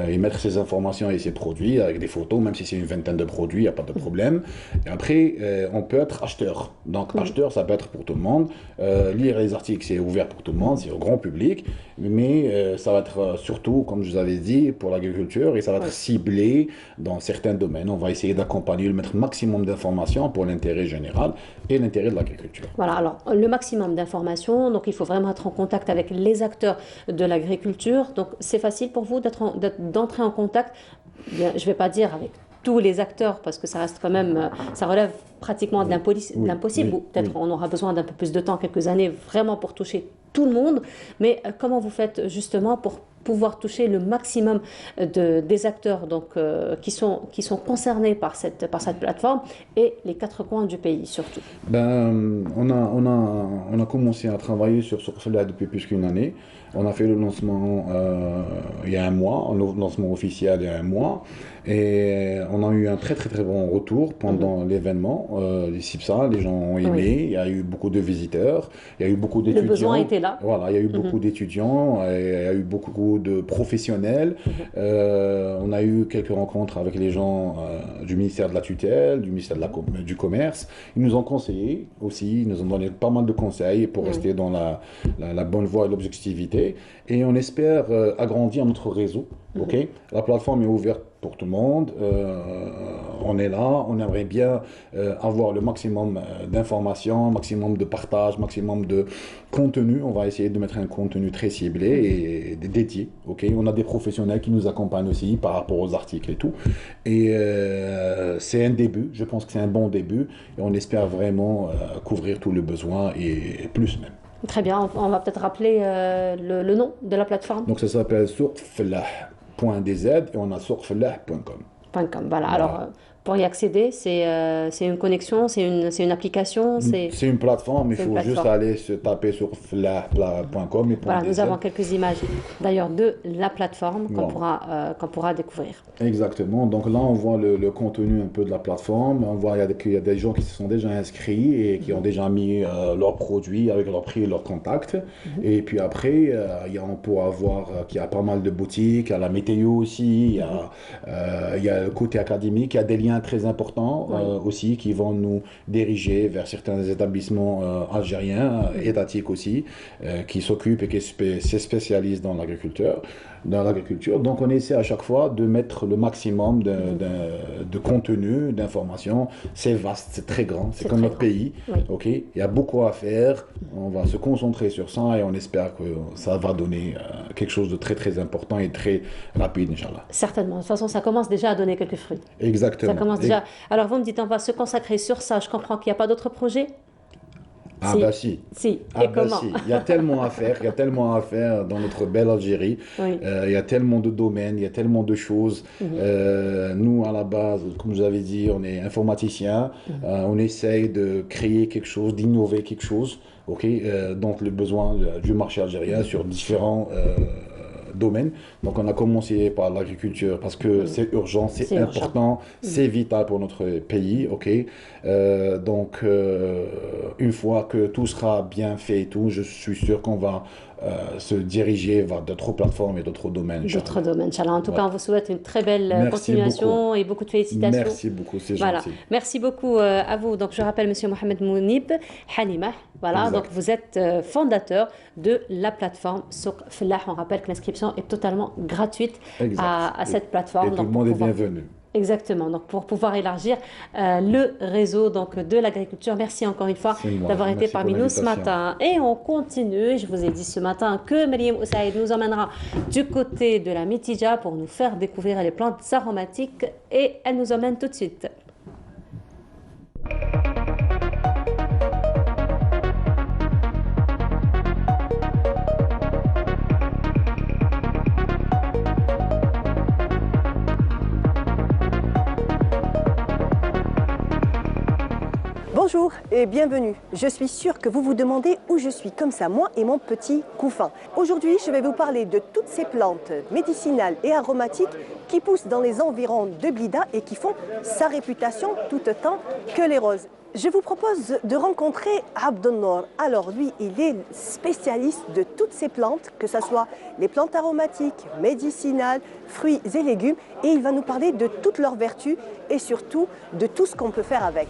Et mettre ses informations et ses produits avec des photos, même si c'est une vingtaine de produits, il n'y a pas de problème. Et après, on peut être acheteur. Donc, acheteur, ça peut être pour tout le monde. Lire les articles, c'est ouvert pour tout le monde, c'est au grand public. Mais ça va être surtout, comme je vous avais dit, pour l'agriculture et ça va être ciblé dans certains domaines. On va essayer d'accompagner, de mettre le maximum d'informations pour l'intérêt général et l'intérêt de l'agriculture. Voilà, alors le maximum d'informations, donc il faut vraiment être en contact avec les acteurs de l'agriculture. Donc c'est facile pour vous d'entrer en contact, bien, je ne vais pas dire avec tous les acteurs parce que ça reste quand même, ça relève pratiquement de l'impossible. Peut-être on aura besoin d'un peu plus de temps, quelques années vraiment pour toucher tout le monde. Mais comment vous faites justement pour pouvoir toucher le maximum des acteurs donc, qui sont concernés par cette plateforme et les 4 coins du pays surtout. On a commencé à travailler sur cela depuis plus qu'une année. On a fait le lancement il y a un mois, le lancement officiel il y a un mois. Et on a eu un très bon retour pendant l'événement du CIPSA. Les gens ont aimé, il y a eu beaucoup de visiteurs, il y a eu beaucoup d'étudiants. Le besoin était là. Voilà, il y a eu beaucoup d'étudiants, il y a eu beaucoup de professionnels. On a eu quelques rencontres avec les gens du ministère de la tutelle, du ministère du commerce. Ils nous ont conseillé aussi, ils nous ont donné pas mal de conseils pour rester dans la bonne voie et l'objectivité. Et on espère agrandir notre réseau. Okay. La plateforme est ouverte pour tout le monde. On est là. On aimerait bien avoir le maximum d'informations, maximum de partage, maximum de contenu. On va essayer de mettre un contenu très ciblé et dédié. Okay. On a des professionnels qui nous accompagnent aussi par rapport aux articles et tout. Et c'est un début. Je pense que c'est un bon début. Et on espère vraiment couvrir tous les besoins et plus même. Très bien, on va peut-être rappeler le nom de la plateforme. Donc ça s'appelle soukfellah.dz et on a soukfellah.com. Voilà, alors pour y accéder, c'est une connexion, c'est une application, c'est une plateforme, il faut juste aller se taper sur soukfellah.com. Voilà, nous avons quelques images d'ailleurs de la plateforme qu'on pourra découvrir. Exactement, donc là on voit le contenu un peu de la plateforme, on voit qu'il y a des gens qui se sont déjà inscrits et qui ont déjà mis leurs produits avec leur prix et leur contact. Et puis après, on pourra voir qu'il y a pas mal de boutiques, il y a la météo aussi, il y a le côté académique, il y a des liens très importants aussi qui vont nous diriger vers certains établissements algériens, étatiques aussi, qui s'occupent et qui se spécialisent dans l'agriculture. Donc on essaie à chaque fois de mettre le maximum de contenu, d'informations. C'est vaste, c'est très grand, c'est comme notre pays. Okay. Il y a beaucoup à faire, on va se concentrer sur ça et on espère que ça va donner quelque chose de très important et très rapide, Inch'Allah. Certainement, de toute façon ça commence déjà à donner quelques fruits. Exactement. Ça commence déjà. Alors vous me dites on va se consacrer sur ça, je comprends qu'il n'y a pas d'autres projets? Ah bah si. Si. Ah et bah comment? Si. Il y a tellement à faire, il y a tellement à faire dans notre belle Algérie. Il y a tellement de domaines, il y a tellement de choses. Nous, à la base, comme je vous avais dit, on est informaticiens. On essaye de créer quelque chose, d'innover quelque chose. Donc le besoin du marché algérien sur différents domaines. Donc on a commencé par l'agriculture parce que c'est urgent, c'est important, c'est vital pour notre pays. Donc une fois que tout sera bien fait et tout, je suis sûr qu'on va se diriger vers d'autres plateformes et d'autres domaines. D'autres domaines, Inch'Allah. En tout cas, on vous souhaite une très belle continuation et beaucoup de félicitations. Merci beaucoup, c'est gentil. Merci beaucoup à vous. Donc, je rappelle Monsieur Mohamed Mounib Halimah. Voilà, donc vous êtes fondateur de la plateforme Souk Fellah. On rappelle que l'inscription est totalement gratuite à cette plateforme. Et tout le monde est bienvenu. Exactement, donc pour pouvoir élargir le réseau donc, de l'agriculture. Merci encore une fois d'avoir été parmi nous ce matin. Et on continue, je vous ai dit ce matin que Mariam Oussaïd nous emmènera du côté de la Mitidja pour nous faire découvrir les plantes aromatiques et elle nous emmène tout de suite. Bonjour et bienvenue. Je suis sûre que vous vous demandez où je suis, comme ça, moi et mon petit couffin. Aujourd'hui, je vais vous parler de toutes ces plantes médicinales et aromatiques qui poussent dans les environs de Blida et qui font sa réputation tout autant que les roses. Je vous propose de rencontrer Abdelnour. Alors lui, il est spécialiste de toutes ces plantes, que ce soit les plantes aromatiques, médicinales, fruits et légumes. Et il va nous parler de toutes leurs vertus et surtout de tout ce qu'on peut faire avec.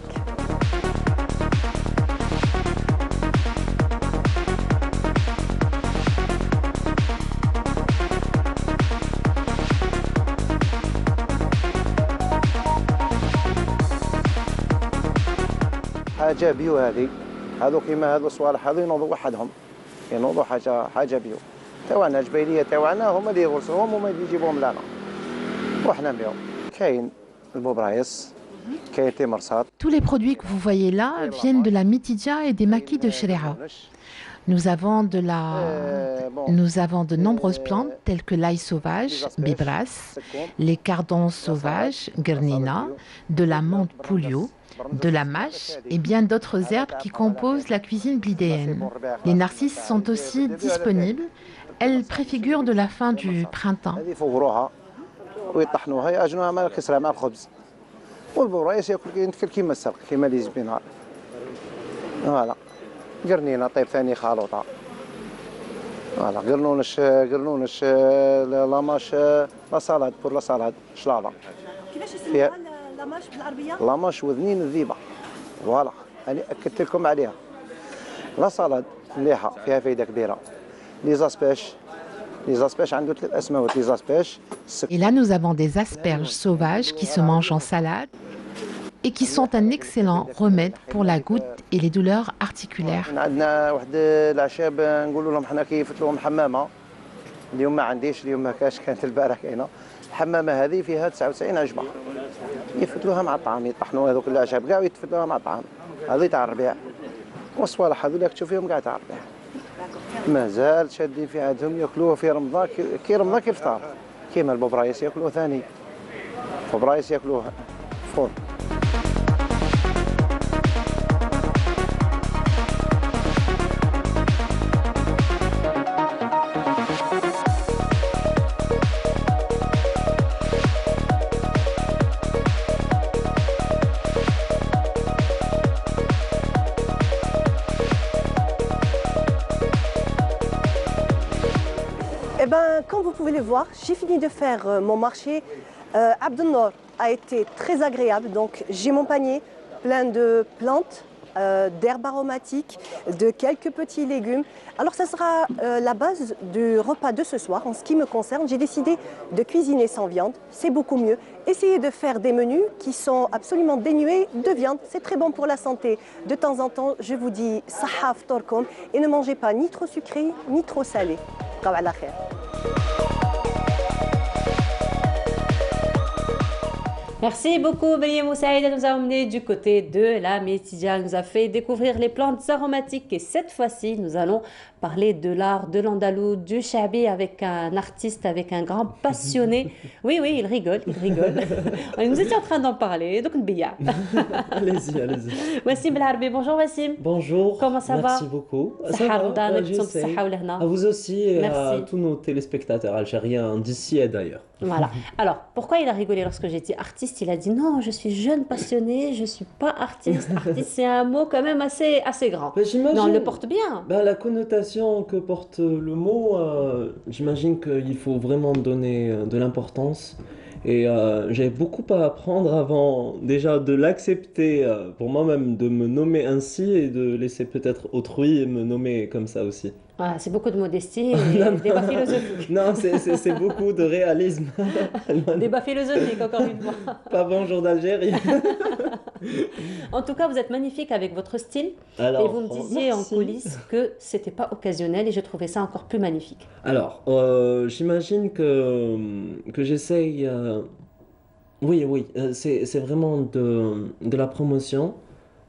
حاجه بيو هذه هذو كيما هذو الصوالح هذو ينوضوا وحدهم ينوضوا حاجه بيو تاعنا جبيليه تاعنا هما اللي يغرسوهم وما يجيبوهم لنا وحنا بيهم كاين البوبرايس كاين تمرصات. Tous les produits que vous voyez là viennent de la Mitidja et des maquis de Shereha. Nous avons de nombreuses plantes telles que l'ail sauvage, bibras, les cardons sauvages, gernina, de la menthe poulio, de la mâche et bien d'autres herbes qui composent la cuisine blidéenne. Les narcisses sont aussi disponibles. Elles préfigurent de la fin du printemps. ويطحنوها يعجنوها مع الكسرة مع الخبز والبورايس ياكل كيما السلق كيما لي زبينار فوالا قرنينه طيب ثاني خالوطه فوالا قرنونش لاماش لا سالاد بور لا سالاد شلاضه كيفاش يسموها لاماش بالعربيه؟ لاماش وذنين الذيبه فوالا انا اكدت لكم عليها لا سالاد مليحه فيها فايده كبيره لي زاسبيش عنده 3 اسماوات لي زاسبيش. Et là, nous avons des asperges sauvages qui se mangent en salade et qui sont un excellent remède pour la goutte et les douleurs articulaires. عندنا واحد العشاب نقولوا لهم حنا كيفت لهم حمامه اليوم ما عنديش اليوم ما كاش كانت البارح كاينه الحمامه هذه فيها 99 عشبه يفتلوها مع الطعام يطحنوا هذوك الاعشاب كاع ويتفتلوها مع الطعام هذه تاع الربيع والصوالح هذو اللي تشوف فيهم كاع تاع الربيع مازال شادين في عندهم ياكلوه في رمضان كي رمضان كيفطار كيما الببرايس ياكلوه ثاني الببرايس ياكلوه فول. Eh ben, comme vous pouvez le voir, j'ai fini de faire mon marché. Abdel Nour a été très agréable. Donc, j'ai mon panier plein de plantes, d'herbes aromatiques, de quelques petits légumes. Alors, ça sera la base du repas de ce soir. En ce qui me concerne, j'ai décidé de cuisiner sans viande. C'est beaucoup mieux. Essayez de faire des menus qui sont absolument dénués de viande. C'est très bon pour la santé. De temps en temps, je vous dis sahaf torkom et ne mangez pas ni trop sucré ni trop salé. Qawa ala khair. Merci beaucoup, Belia Moussaïd. Elle nous a emmené du côté de la Métidia. Elle nous a fait découvrir les plantes aromatiques. Et cette fois-ci, nous allons parler de l'art de l'Andalou, du Chabi, avec un artiste, avec un grand passionné. Oui, oui, il rigole, il rigole. Nous étions en train d'en parler. Donc, Nbiya. Allez-y, allez-y. Wassim Belarbi. Bonjour, Wassim. Bonjour. Comment ça va? Merci beaucoup. À vous aussi et à tous nos téléspectateurs algériens d'ici et d'ailleurs. Voilà. Alors, pourquoi il a rigolé lorsque j'ai dit artiste? Il a dit non, je suis jeune passionné, je ne suis pas artiste. Artiste, c'est un mot quand même assez grand. Mais mais on le porte bien. La connotation que porte le mot, j'imagine qu'il faut vraiment donner de l'importance. Et j'ai beaucoup à apprendre avant déjà de l'accepter pour moi-même, de me nommer ainsi et de laisser peut-être autrui me nommer comme ça aussi. Ah, c'est beaucoup de modestie et débat philosophique. Non, c'est beaucoup de réalisme. Débat philosophique, encore une fois. Pas bonjour d'Algérie. En tout cas, vous êtes magnifique avec votre style. Alors, et vous me disiez en coulisses que c'était pas occasionnel et je trouvais ça encore plus magnifique. Alors, j'imagine que j'essaye... Oui, c'est vraiment de la promotion,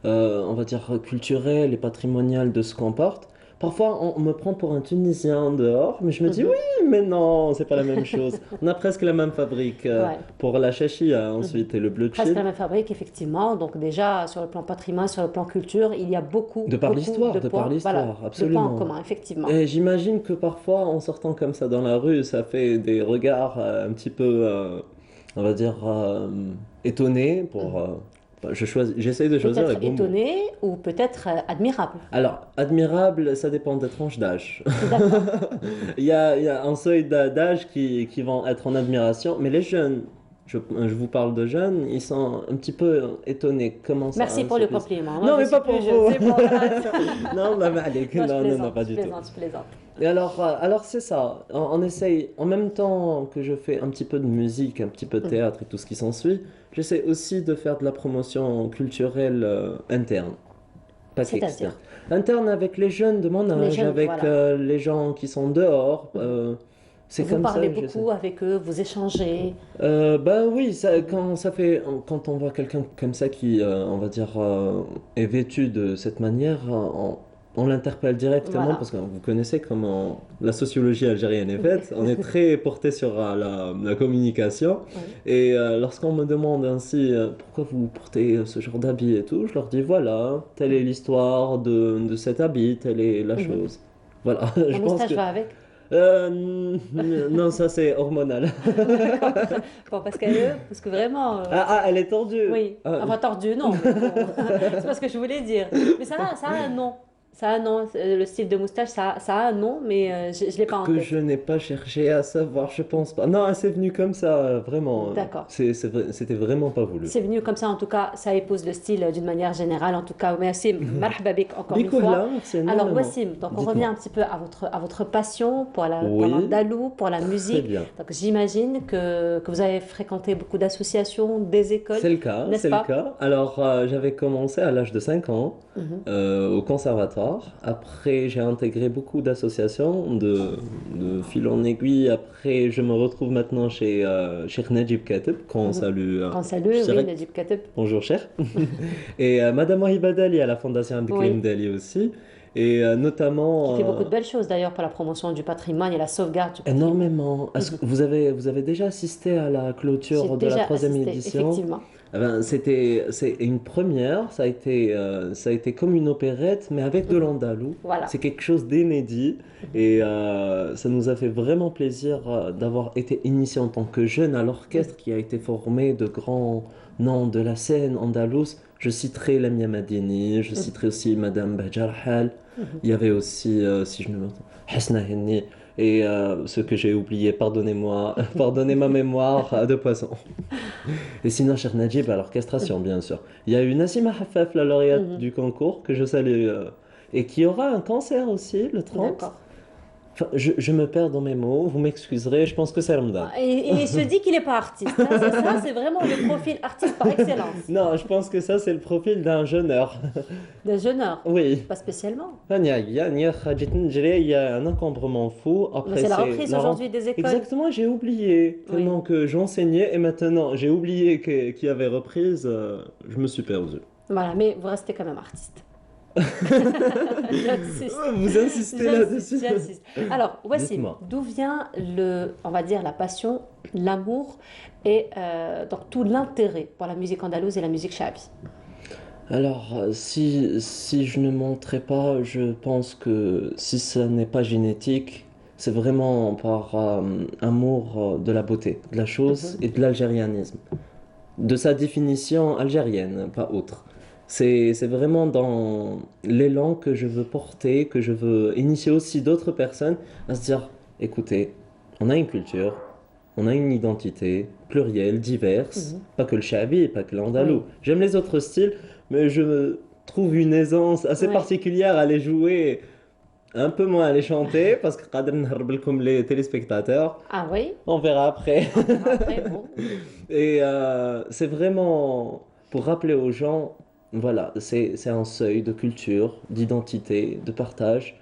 on va dire culturelle et patrimoniale de ce qu'on porte. Parfois, on me prend pour un Tunisien dehors, mais je me dis oui, mais non, c'est pas la même chose. On a presque la même fabrique pour la chachia ensuite et le bleu de Presque la même fabrique, effectivement. Donc déjà, sur le plan patrimoine, sur le plan culture, il y a beaucoup de par l'histoire, voilà, absolument. De points en commun, effectivement. Et j'imagine que parfois, en sortant comme ça dans la rue, ça fait des regards un petit peu, on va dire, étonnés pour... J'essaye de choisir les bons mots. Peut-être étonné ou peut-être admirable. Alors, admirable, ça dépend des tranches d'âge. Il y a un seuil d'âge qui vont être en admiration, mais les jeunes, je vous parle de jeunes, ils sont un petit peu étonnés. Comment ça? Merci pour le compliment. Non, mais pas pour vous. C'est bon, non, non, pas du tout. Je plaisante. Et alors c'est ça, on essaye, en même temps que je fais un petit peu de musique, un petit peu de théâtre et tout ce qui s'ensuit, j'essaie aussi de faire de la promotion culturelle interne, pas externe. Interne avec les jeunes de mon âge, avec les gens qui sont dehors. Vous parlez beaucoup avec eux, vous échangez. Oui, quand on voit quelqu'un comme ça qui, on va dire, est vêtu de cette manière, on l'interpelle directement Voilà. parce que vous connaissez comment la sociologie algérienne est faite. On est très porté sur la communication. Et lorsqu'on me demande ainsi pourquoi vous portez ce genre d'habit et tout, je leur dis voilà, telle est l'histoire de cet habit, telle est la chose. Voilà, La moustache va avec. Non, ça c'est hormonal. Bon, parce que vraiment. Elle est tordue. Oui, enfin tordue, non. Mais bon, c'est pas ce que je voulais dire. Mais ça a un nom. Ça a un nom. Le style de moustache, ça a un nom, mais je ne l'ai pas en Que tête. je n'ai pas cherché à savoir, je pense pas. Non, c'est venu comme ça, vraiment. D'accord. C'était vraiment pas voulu. C'est venu comme ça, en tout cas, ça épouse le style d'une manière générale. En tout cas, merci, marhaba bik, encore une Bikoula, fois. merci Alors, énormément. Wassim, donc on Dites-moi. revient un petit peu à votre passion pour Oui. l'andalou, pour la musique. bien. Donc, j'imagine que vous avez fréquenté beaucoup d'associations, des écoles. C'est le cas, n'est-ce c'est pas? le cas. Alors, j'avais commencé à l'âge de 5 ans au conservatoire. Après, j'ai intégré beaucoup d'associations de fil en aiguille. Après, je me retrouve maintenant chez Cheikh Najib Kateb, qu'on salue. On salue, oui, direct. Najib Kateb. Bonjour, cher. Et Madame Wahiba Dali à la Fondation Abdelkrim Oui. Dali aussi. Et notamment. Qui fait beaucoup de belles choses d'ailleurs pour la promotion du patrimoine et la sauvegarde du patrimoine. Énormément. Est-ce que vous avez déjà assisté à la clôture J'ai de la déjà troisième assisté, édition? effectivement. Eh ben, c'est une première, ça a été comme une opérette, mais avec de l'andalou. Voilà. C'est quelque chose d'inédit et ça nous a fait vraiment plaisir d'avoir été initié en tant que jeune à l'orchestre qui a été formé de grands noms de la scène andalouse. Je citerai Lamia Madini, je citerai aussi Madame Bajar Hal. Il y avait aussi, si je ne me trompe, Hasna Henni. Et ce que j'ai oublié, pardonnez-moi, pardonnez ma mémoire de poisson. Et sinon, Cheikh Najib à l'orchestration, bien sûr. Il y a eu Nassima Hafaf, la lauréate du concours, que je salue, et qui aura un concert aussi, le 30. D'accord. Enfin, je me perds dans mes mots, vous m'excuserez, je pense que c'est Ramadan. Et il se dit qu'il n'est pas artiste. Hein, ça, c'est vraiment le profil artiste par excellence. Non, je pense que ça, c'est le profil d'un jeuneur. D'un jeuneur. Oui. Pas spécialement. Il y a un encombrement fou. Après, c'est la reprise aujourd'hui des écoles. Exactement, j'ai oublié. Tellement que j'enseignais et maintenant j'ai oublié qu'il y avait reprise, je me suis perdu. Voilà, mais vous restez quand même artiste. J'insiste. Vous insistez là-dessus. J'insiste. Alors, Wassim, Dites-moi. d'où vient on va dire, la passion, l'amour et donc tout l'intérêt pour la musique andalouse et la musique chabi? Alors, si je ne montrais pas, je pense que si ça n'est pas génétique, c'est vraiment par amour de la beauté, de la chose et de l'algérianisme. De sa définition algérienne, pas autre. C'est vraiment dans l'élan que je veux porter, que je veux initier aussi d'autres personnes à se dire, écoutez, on a une culture, on a une identité plurielle, diverse, pas que le chabi, pas que l'andalou. J'aime les autres styles, mais je trouve une aisance assez particulière à les jouer, un peu moins à les chanter, parce que comme les téléspectateurs. Ah oui? On verra après. Bon. Et c'est vraiment pour rappeler aux gens, voilà, c'est un seuil de culture, d'identité, de partage,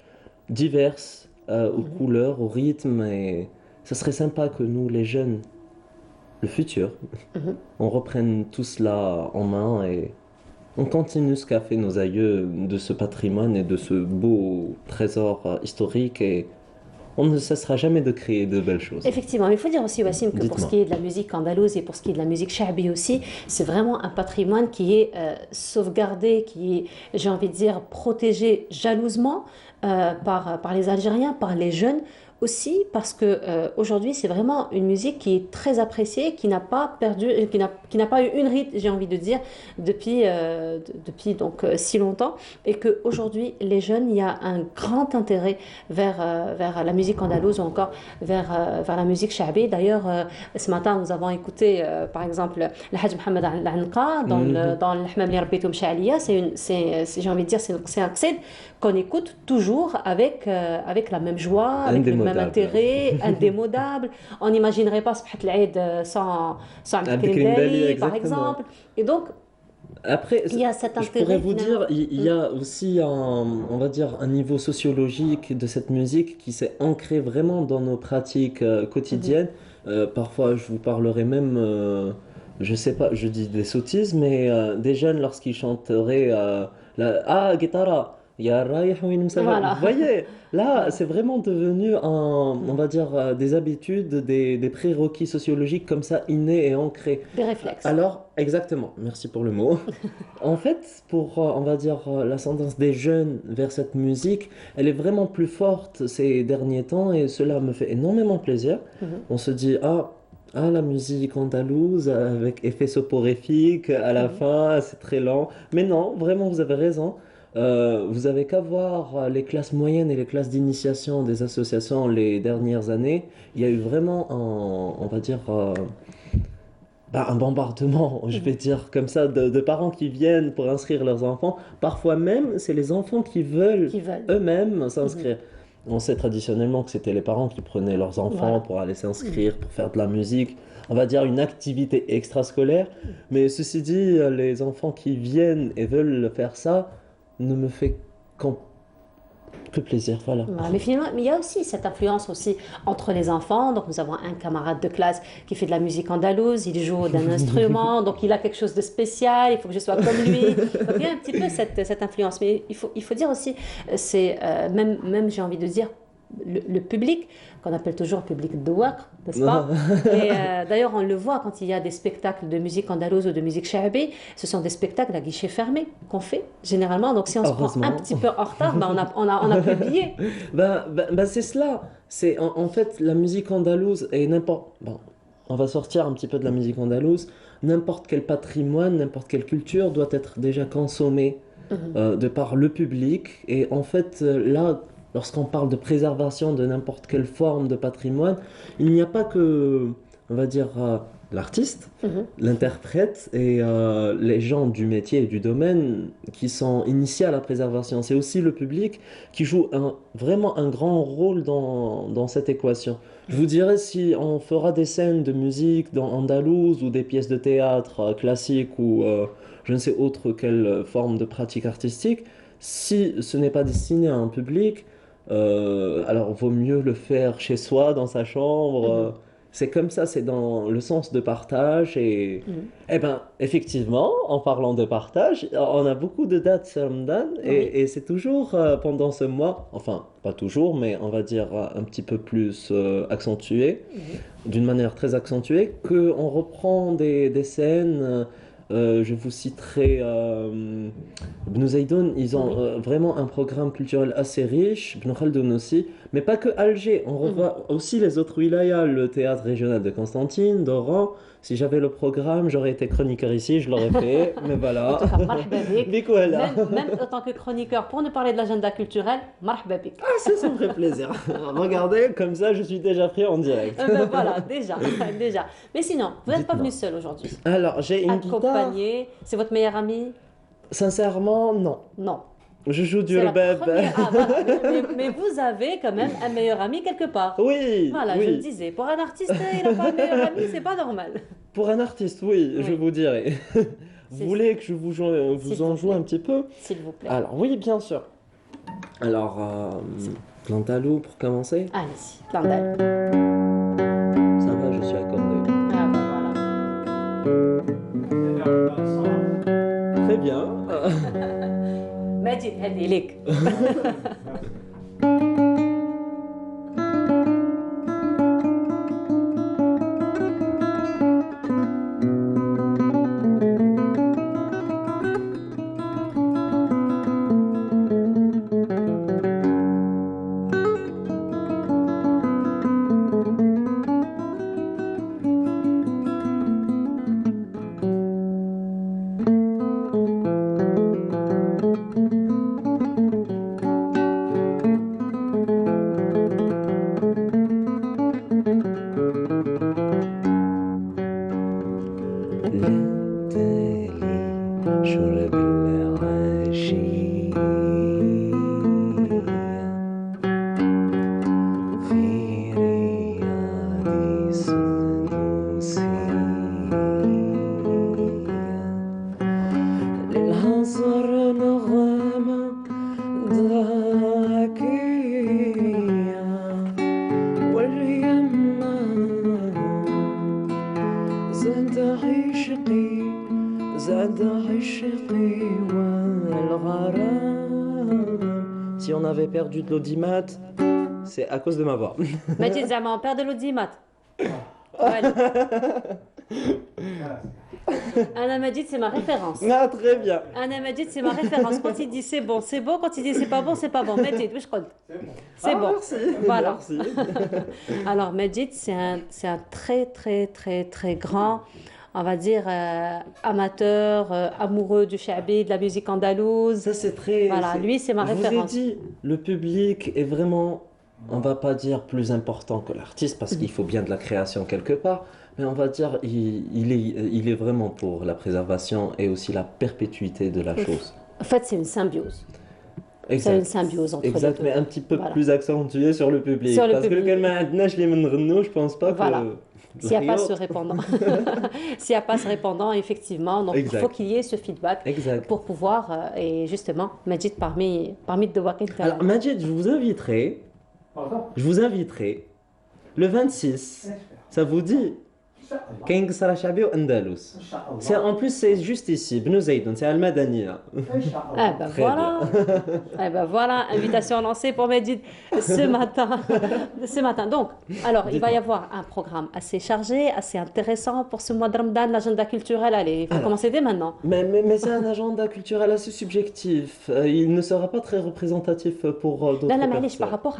diverses, aux couleurs, au rythme, et ça serait sympa que nous, les jeunes, le futur, on reprenne tout cela en main et on continue ce qu'a fait nos aïeux de ce patrimoine et de ce beau trésor historique et on ne cessera jamais de créer de belles choses. Effectivement, mais il faut dire aussi, Wassim, que pour Dites-moi. ce qui est de la musique andalouse et pour ce qui est de la musique chabi aussi, c'est vraiment un patrimoine qui est sauvegardé, qui est, j'ai envie de dire, protégé jalousement par les Algériens, par les jeunes aussi, parce que aujourd'hui, c'est vraiment une musique qui est très appréciée, qui n'a pas perdu, qui n'a pas eu une rite, j'ai envie de dire, depuis donc si longtemps, et que aujourd'hui, les jeunes, il y a un grand intérêt vers la musique andalouse ou encore vers la musique chabi. D'ailleurs, ce matin, nous avons écouté, par exemple, le Hajj Mohamed Al-Anqa dans le Hamam li Rabbitoum Sha'aliya. J'ai envie de dire, c'est un qsid qu'on écoute toujours avec la même joie, avec le même intérêt, indémodable. On n'imaginerait pas Subhat al-Eid sans Abdelkrim Dali, par exemple. Et donc, après, il y a cet je intérêt. pourrais vous dire, il y a aussi on va dire, un niveau sociologique de cette musique qui s'est ancré vraiment dans nos pratiques quotidiennes. Parfois, je vous parlerai même, je sais pas, je dis des sottises, mais des jeunes, lorsqu'ils chanteraient guitara, Ya raïh win msafar. Voilà. Vous voyez, là, c'est vraiment devenu on va dire, des habitudes, des prérequis sociologiques comme ça, innés et ancrés. Des réflexes. Alors, exactement, merci pour le mot. En fait, pour, on va dire, l'ascendance des jeunes vers cette musique, elle est vraiment plus forte ces derniers temps et cela me fait énormément plaisir. On se dit, la musique andalouse avec effet soporifique à la fin, c'est très lent. Mais non, vraiment, vous avez raison. Vous avez qu'à voir les classes moyennes et les classes d'initiation des associations les dernières années. Il y a eu vraiment on va dire, un bombardement, je vais dire comme ça, de parents qui viennent pour inscrire leurs enfants. Parfois même, c'est les enfants qui veulent eux-mêmes s'inscrire. On sait traditionnellement que c'était les parents qui prenaient leurs enfants pour aller s'inscrire, pour faire de la musique. On va dire une activité extrascolaire. Mais ceci dit, les enfants qui viennent et veulent faire ça ne me fait que plaisir, voilà. Mais finalement, il y a aussi cette influence aussi entre les enfants. Donc, nous avons un camarade de classe qui fait de la musique andalouse, il joue d'un instrument, donc il a quelque chose de spécial, il faut que je sois comme lui. Donc, il y a un petit peu cette influence. Mais il faut dire aussi, c'est même j'ai envie de dire, le public, qu'on appelle toujours public de Waqf, n'est-ce pas? Et d'ailleurs, on le voit quand il y a des spectacles de musique andalouse ou de musique cha'abi, ce sont des spectacles à guichet fermé qu'on fait généralement. Donc, si on se prend un petit peu en retard, on a plus de billets. C'est cela. C'est en fait la musique andalouse et n'importe. Bon, on va sortir un petit peu de la musique andalouse. N'importe quel patrimoine, n'importe quelle culture doit être déjà consommé de par le public. Et en fait, là, lorsqu'on parle de préservation de n'importe quelle forme de patrimoine, il n'y a pas que, on va dire, l'artiste, l'interprète et les gens du métier et du domaine qui sont initiés à la préservation. C'est aussi le public qui joue vraiment un grand rôle dans cette équation. Je vous dirais, si on fera des scènes de musique dans andalouse ou des pièces de théâtre classiques ou je ne sais autre quelle forme de pratique artistique, si ce n'est pas destiné à un public, alors vaut mieux le faire chez soi, dans sa chambre. C'est comme ça, c'est dans le sens de partage. Et eh ben, effectivement, en parlant de partage, on a beaucoup de dates sur Ramadan et c'est toujours pendant ce mois, enfin pas toujours, mais on va dire un petit peu plus accentué, d'une manière très accentuée, qu'on reprend des scènes. Je vous citerai Ibn Zaydoun, ils ont vraiment un programme culturel assez riche, Ibn Khaldoun aussi, mais pas que Alger, on revoit aussi les autres wilayas, le théâtre régional de Constantine, d'Oran. Si j'avais le programme, j'aurais été chroniqueur ici, je l'aurais fait, mais voilà. En tout cas, marhaba bik. Même en tant que chroniqueur, pour nous parler de l'agenda culturel, marhaba bik. Ça me ferait plaisir. Regardez, comme ça, je suis déjà pris en direct. Voilà, déjà. Mais sinon, vous n'êtes pas venu seul aujourd'hui. Alors, j'ai une guitare. Accompagné. C'est votre meilleur ami? Sincèrement, non. Non. Je joue du rebeb. Mais vous avez quand même un meilleur ami quelque part. Oui. Voilà, je le disais. Pour un artiste, il n'a pas un meilleur ami, c'est pas normal. Pour un artiste, oui, je vous dirais. Vous voulez que je vous en joue un petit peu? S'il vous plaît. Alors, oui, bien sûr. Alors, Plantalou pour commencer. Allez-y, Plantalou. Ça va, je suis accordé. Voilà. Très bien. ماجد هذه لك. زاد عشقي والغرام Si on avait perdu de l'audimat, c'est à cause de ma voix. Majid Zama, on perd de l'audimat. Voilà. Anna Majid, c'est ma référence. Ah, très bien. Anna Majid, c'est ma référence. Quand il dit c'est bon, c'est bon. Quand il dit c'est pas bon, c'est pas bon. Majid, oui, je crois. C'est bon. Merci. Voilà. Merci. Alors, Majid, c'est un très, très, très, très grand, on va dire, amateur, amoureux du Chabi, de la musique andalouse. Ça, c'est très. Voilà, lui, c'est ma référence. Je vous ai dit, le public est vraiment, on va pas dire plus important que l'artiste, parce qu'il faut bien de la création quelque part. Mais on va dire, il est vraiment pour la préservation et aussi la perpétuité de la chose. En fait, c'est une symbiose. Exact. C'est une symbiose entre exact, les deux. mais un petit peu Voilà. plus accentué sur le public. Sur le parce public. que le kalma adna, je ne pense pas Voilà. que. S'il n'y a pas ce répondant. S'il n'y a pas ce répondant, effectivement, donc Exact. il faut qu'il y ait ce feedback Exact. pour pouvoir, et justement, Majid parmi de Wakin. Alors, Majid, je vous inviterai le 26. Ça vous dit? كاين قصر شعبي واندلس. C'est en plus c'est juste ici, Bnou Zaïdoun, c'est Al-Madaniya. Ah ben voilà. Ah ben voilà, invitation lancée pour Majid ce matin. Donc, alors il va y avoir un programme assez chargé, assez intéressant pour ce mois de Ramadan, l'agenda culturel. Allez, il faut commencer dès maintenant. Mais c'est un agenda culturel assez subjectif. Il ne sera pas très représentatif pour d'autres Non, personnes. mais par rapport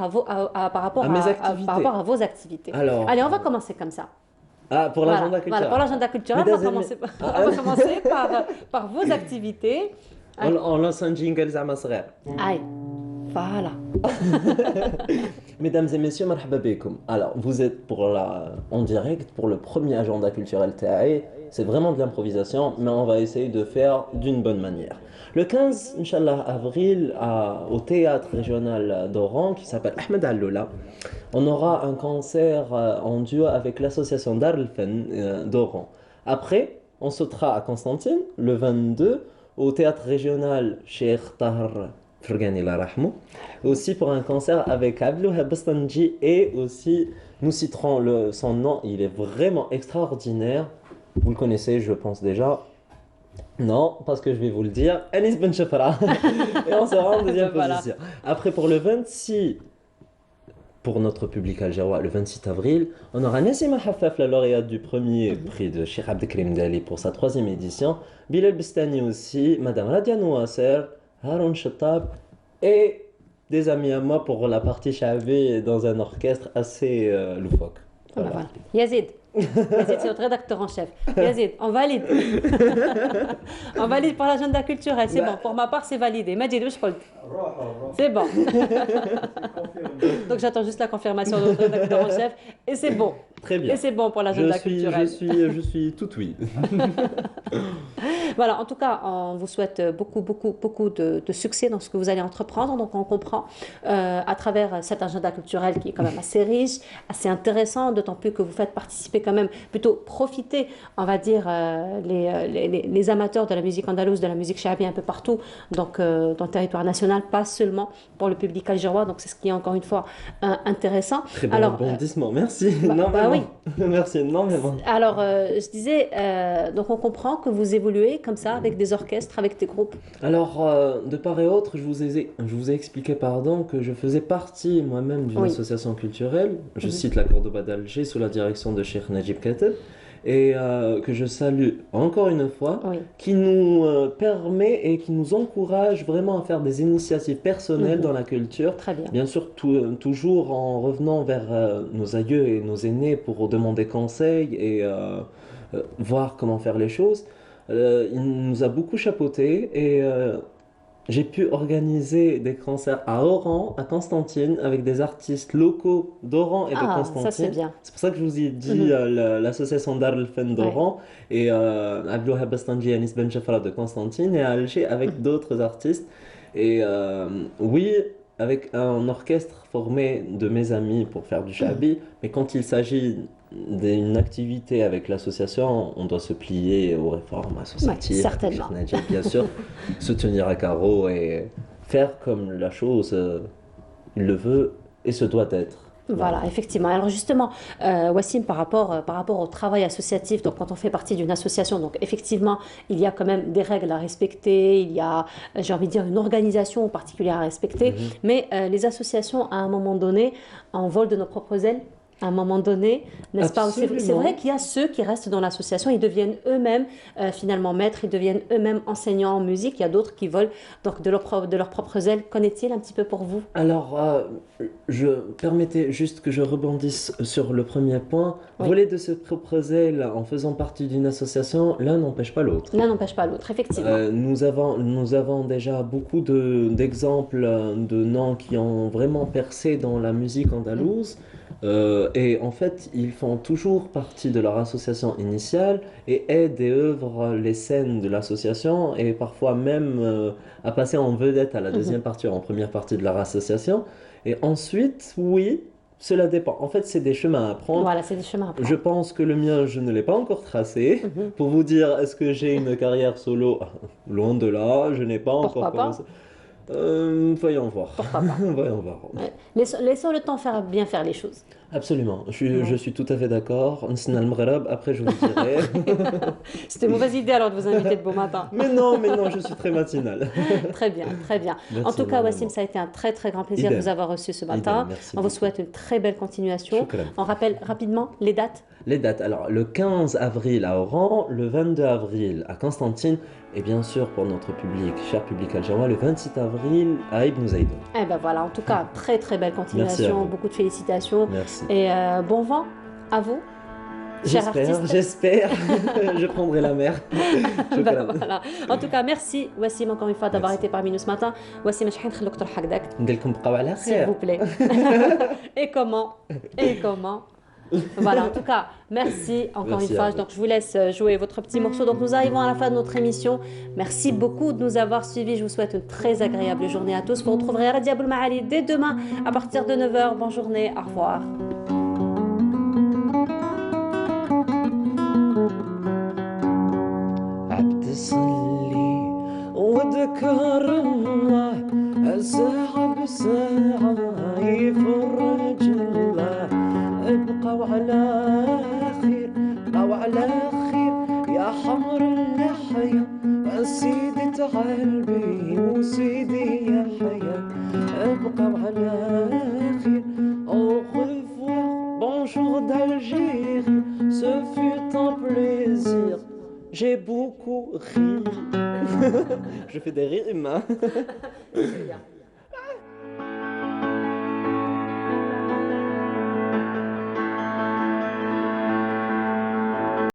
à vos activités. Alors, allez, on va commencer comme ça. Ah, pour l'agenda Voilà, culturel. pour l'agenda culturel, on va commencer par vos activités. On lance un jingle زعما صغير. Aïe, voilà. Mesdames et messieurs, marhaba bikoum. Alors, vous êtes en direct pour le premier agenda culturel TAE. C'est vraiment de l'improvisation, mais on va essayer de faire d'une bonne manière. Le 15, Inch'Allah, avril, au théâtre régional d'Oran, qui s'appelle Ahmed Alloula, on aura un concert en duo avec l'association Dar el-Fen d'Oran. Après, on sautera à Constantine, le 22, au théâtre régional Cheikh Tahar Fergani la Rahmou, aussi pour un concert avec Abdouhab Bastanji, et aussi, nous citerons son nom, il est vraiment extraordinaire. Vous le connaissez, je pense déjà. Non, parce que je vais vous le dire, Anis Ben Chafra. Et on sera en deuxième position. Après, pour le 26, pour notre public algérois, le 26 avril, on aura Nassima Hafaf, la lauréate du premier prix de Cheikh Abdelkrim Dali pour sa 3e édition, Bilal Bistani aussi, Madame Radia Nouasser, Haroun Chattab, et des amis à moi pour la partie Chavé dans un orchestre assez loufoque. Voilà. Voilà. Yazid, c'est notre rédacteur en chef. Yazid, on valide. On valide pour l'agenda culturel, c'est bon. Pour ma part, c'est validé. Majid, c'est bon. Donc j'attends juste la confirmation de notre rédacteur en chef, et c'est bon. Très bien. Et c'est bon pour l'agenda culturel. Je suis tout oui. Voilà, en tout cas, on vous souhaite beaucoup de succès dans ce que vous allez entreprendre. Donc on comprend à travers cet agenda culturel qui est quand même assez riche, assez intéressant, d'autant plus que vous faites participer quand même, plutôt profiter, on va dire, les amateurs de la musique andalouse, de la musique chabi un peu partout, donc dans le territoire national, pas seulement pour le public algérois. Donc c'est ce qui est encore une fois intéressant. Très bon rebondissement, merci. Oui. Merci énormément. Alors, je disais, donc on comprend que vous évoluez comme ça avec des orchestres, avec des groupes. Alors, de part et autre, je vous ai expliqué, que je faisais partie moi-même d'une association culturelle. Je cite la Cordoba d'Alger sous la direction de Cheikh Najib Kateb, et que je salue encore une fois, qui nous permet et qui nous encourage vraiment à faire des initiatives personnelles dans la culture. Très bien. Bien sûr, toujours en revenant vers nos aïeux et nos aînés pour demander conseil et voir comment faire les choses. Il nous a beaucoup chapeauté, et j'ai pu organiser des concerts à Oran, à Constantine, avec des artistes locaux d'Oran et de Constantine. Ça c'est bien. C'est pour ça que je vous ai dit l'association Dar el-Fen d'Oran, et Abdouhab Bastanji et Anis Ben Chafra de Constantine, et à Alger avec d'autres artistes. Et oui, avec un orchestre formé de mes amis pour faire du chabi, mais quand il s'agit d'une activité avec l'association, on doit se plier aux réformes associatives. Certainement. Bien sûr, se tenir à carreau et faire comme la chose il le veut et se doit être. Voilà, effectivement. Alors justement, Wassim, par rapport au travail associatif, donc quand on fait partie d'une association, donc effectivement, il y a quand même des règles à respecter, il y a, j'ai envie de dire, une organisation particulière à respecter, mais les associations, à un moment donné, en vol de nos propres ailes. À un moment donné, n'est-ce pas? C'est vrai qu'il y a ceux qui restent dans l'association, ils deviennent eux-mêmes finalement maîtres, ils deviennent eux-mêmes enseignants en musique. Il y a d'autres qui volent donc de leurs propres ailes. Qu'en est-il un petit peu pour vous? Alors, permettez juste que je rebondisse sur le premier point. Oui. Voler de ses propres ailes en faisant partie d'une association, l'un n'empêche pas l'autre. L'un n'empêche pas l'autre, effectivement. Nous avons déjà beaucoup d'exemples de noms qui ont vraiment percé dans la musique andalouse. Et en fait, ils font toujours partie de leur association initiale et aident et œuvrent les scènes de l'association et parfois même à passer en vedette à la deuxième partie ou en première partie de leur association. Et ensuite, oui, cela dépend. En fait, c'est des chemins à prendre. Voilà, c'est des chemins à prendre. Je pense que le mien, je ne l'ai pas encore tracé. Pour vous dire, est-ce que j'ai une carrière solo? Loin de là, je n'ai pas encore commencé. Voyons voir. Pourquoi pas? Voyons voir. Ouais. Laissons le temps bien faire les choses. Absolument, je suis tout à fait d'accord. Après, je vous dirai. C'était une mauvaise idée alors de vous inviter de bon matin. Mais non, je suis très matinal. Très bien, très bien. Merci en tout cas, énormément. Wassim, ça a été un très très grand plaisir Idem. de vous avoir reçu ce matin. Merci On vous souhaite une très belle continuation. Shukran. On rappelle rapidement les dates. Les dates, alors le 15 avril à Oran, le 22 avril à Constantine, et bien sûr pour notre public, cher public algérien, le 26 avril à Ibn Zaïdou. Eh ben voilà, en tout cas, très très belle Merci à continuation, vous. beaucoup de félicitations. Merci. Et bon vent à vous, cher artiste. J'espère. Je prendrai la mer. Ben voilà. En tout cas, merci Wassim encore une fois d'avoir été parmi nous ce matin. Wassim, je vais vous حقك. نديركم بقاو على S'il خير. vous plaît. Et comment Voilà, en tout cas, merci encore Merci une à fois. vous. Donc, je vous laisse jouer votre petit morceau. Donc, nous arrivons à la fin de notre émission. Merci beaucoup de nous avoir suivis. Je vous souhaite une très agréable journée à tous. Vous retrouverez Radia Boul Maali dès demain à partir de 9h. Bonne journée, au revoir. عبد صلي وذكر الله ساعة بساعة يفرج الله ابقوا على خير بقوا على خير يا حمر اللحية سيدة قلبي وسيدي يا حياة ابقوا على خير au revoir bonjour d'Algérie ce fut un plaisir. J'ai beaucoup ri. Je fais des rimes. Hein. C'est bien.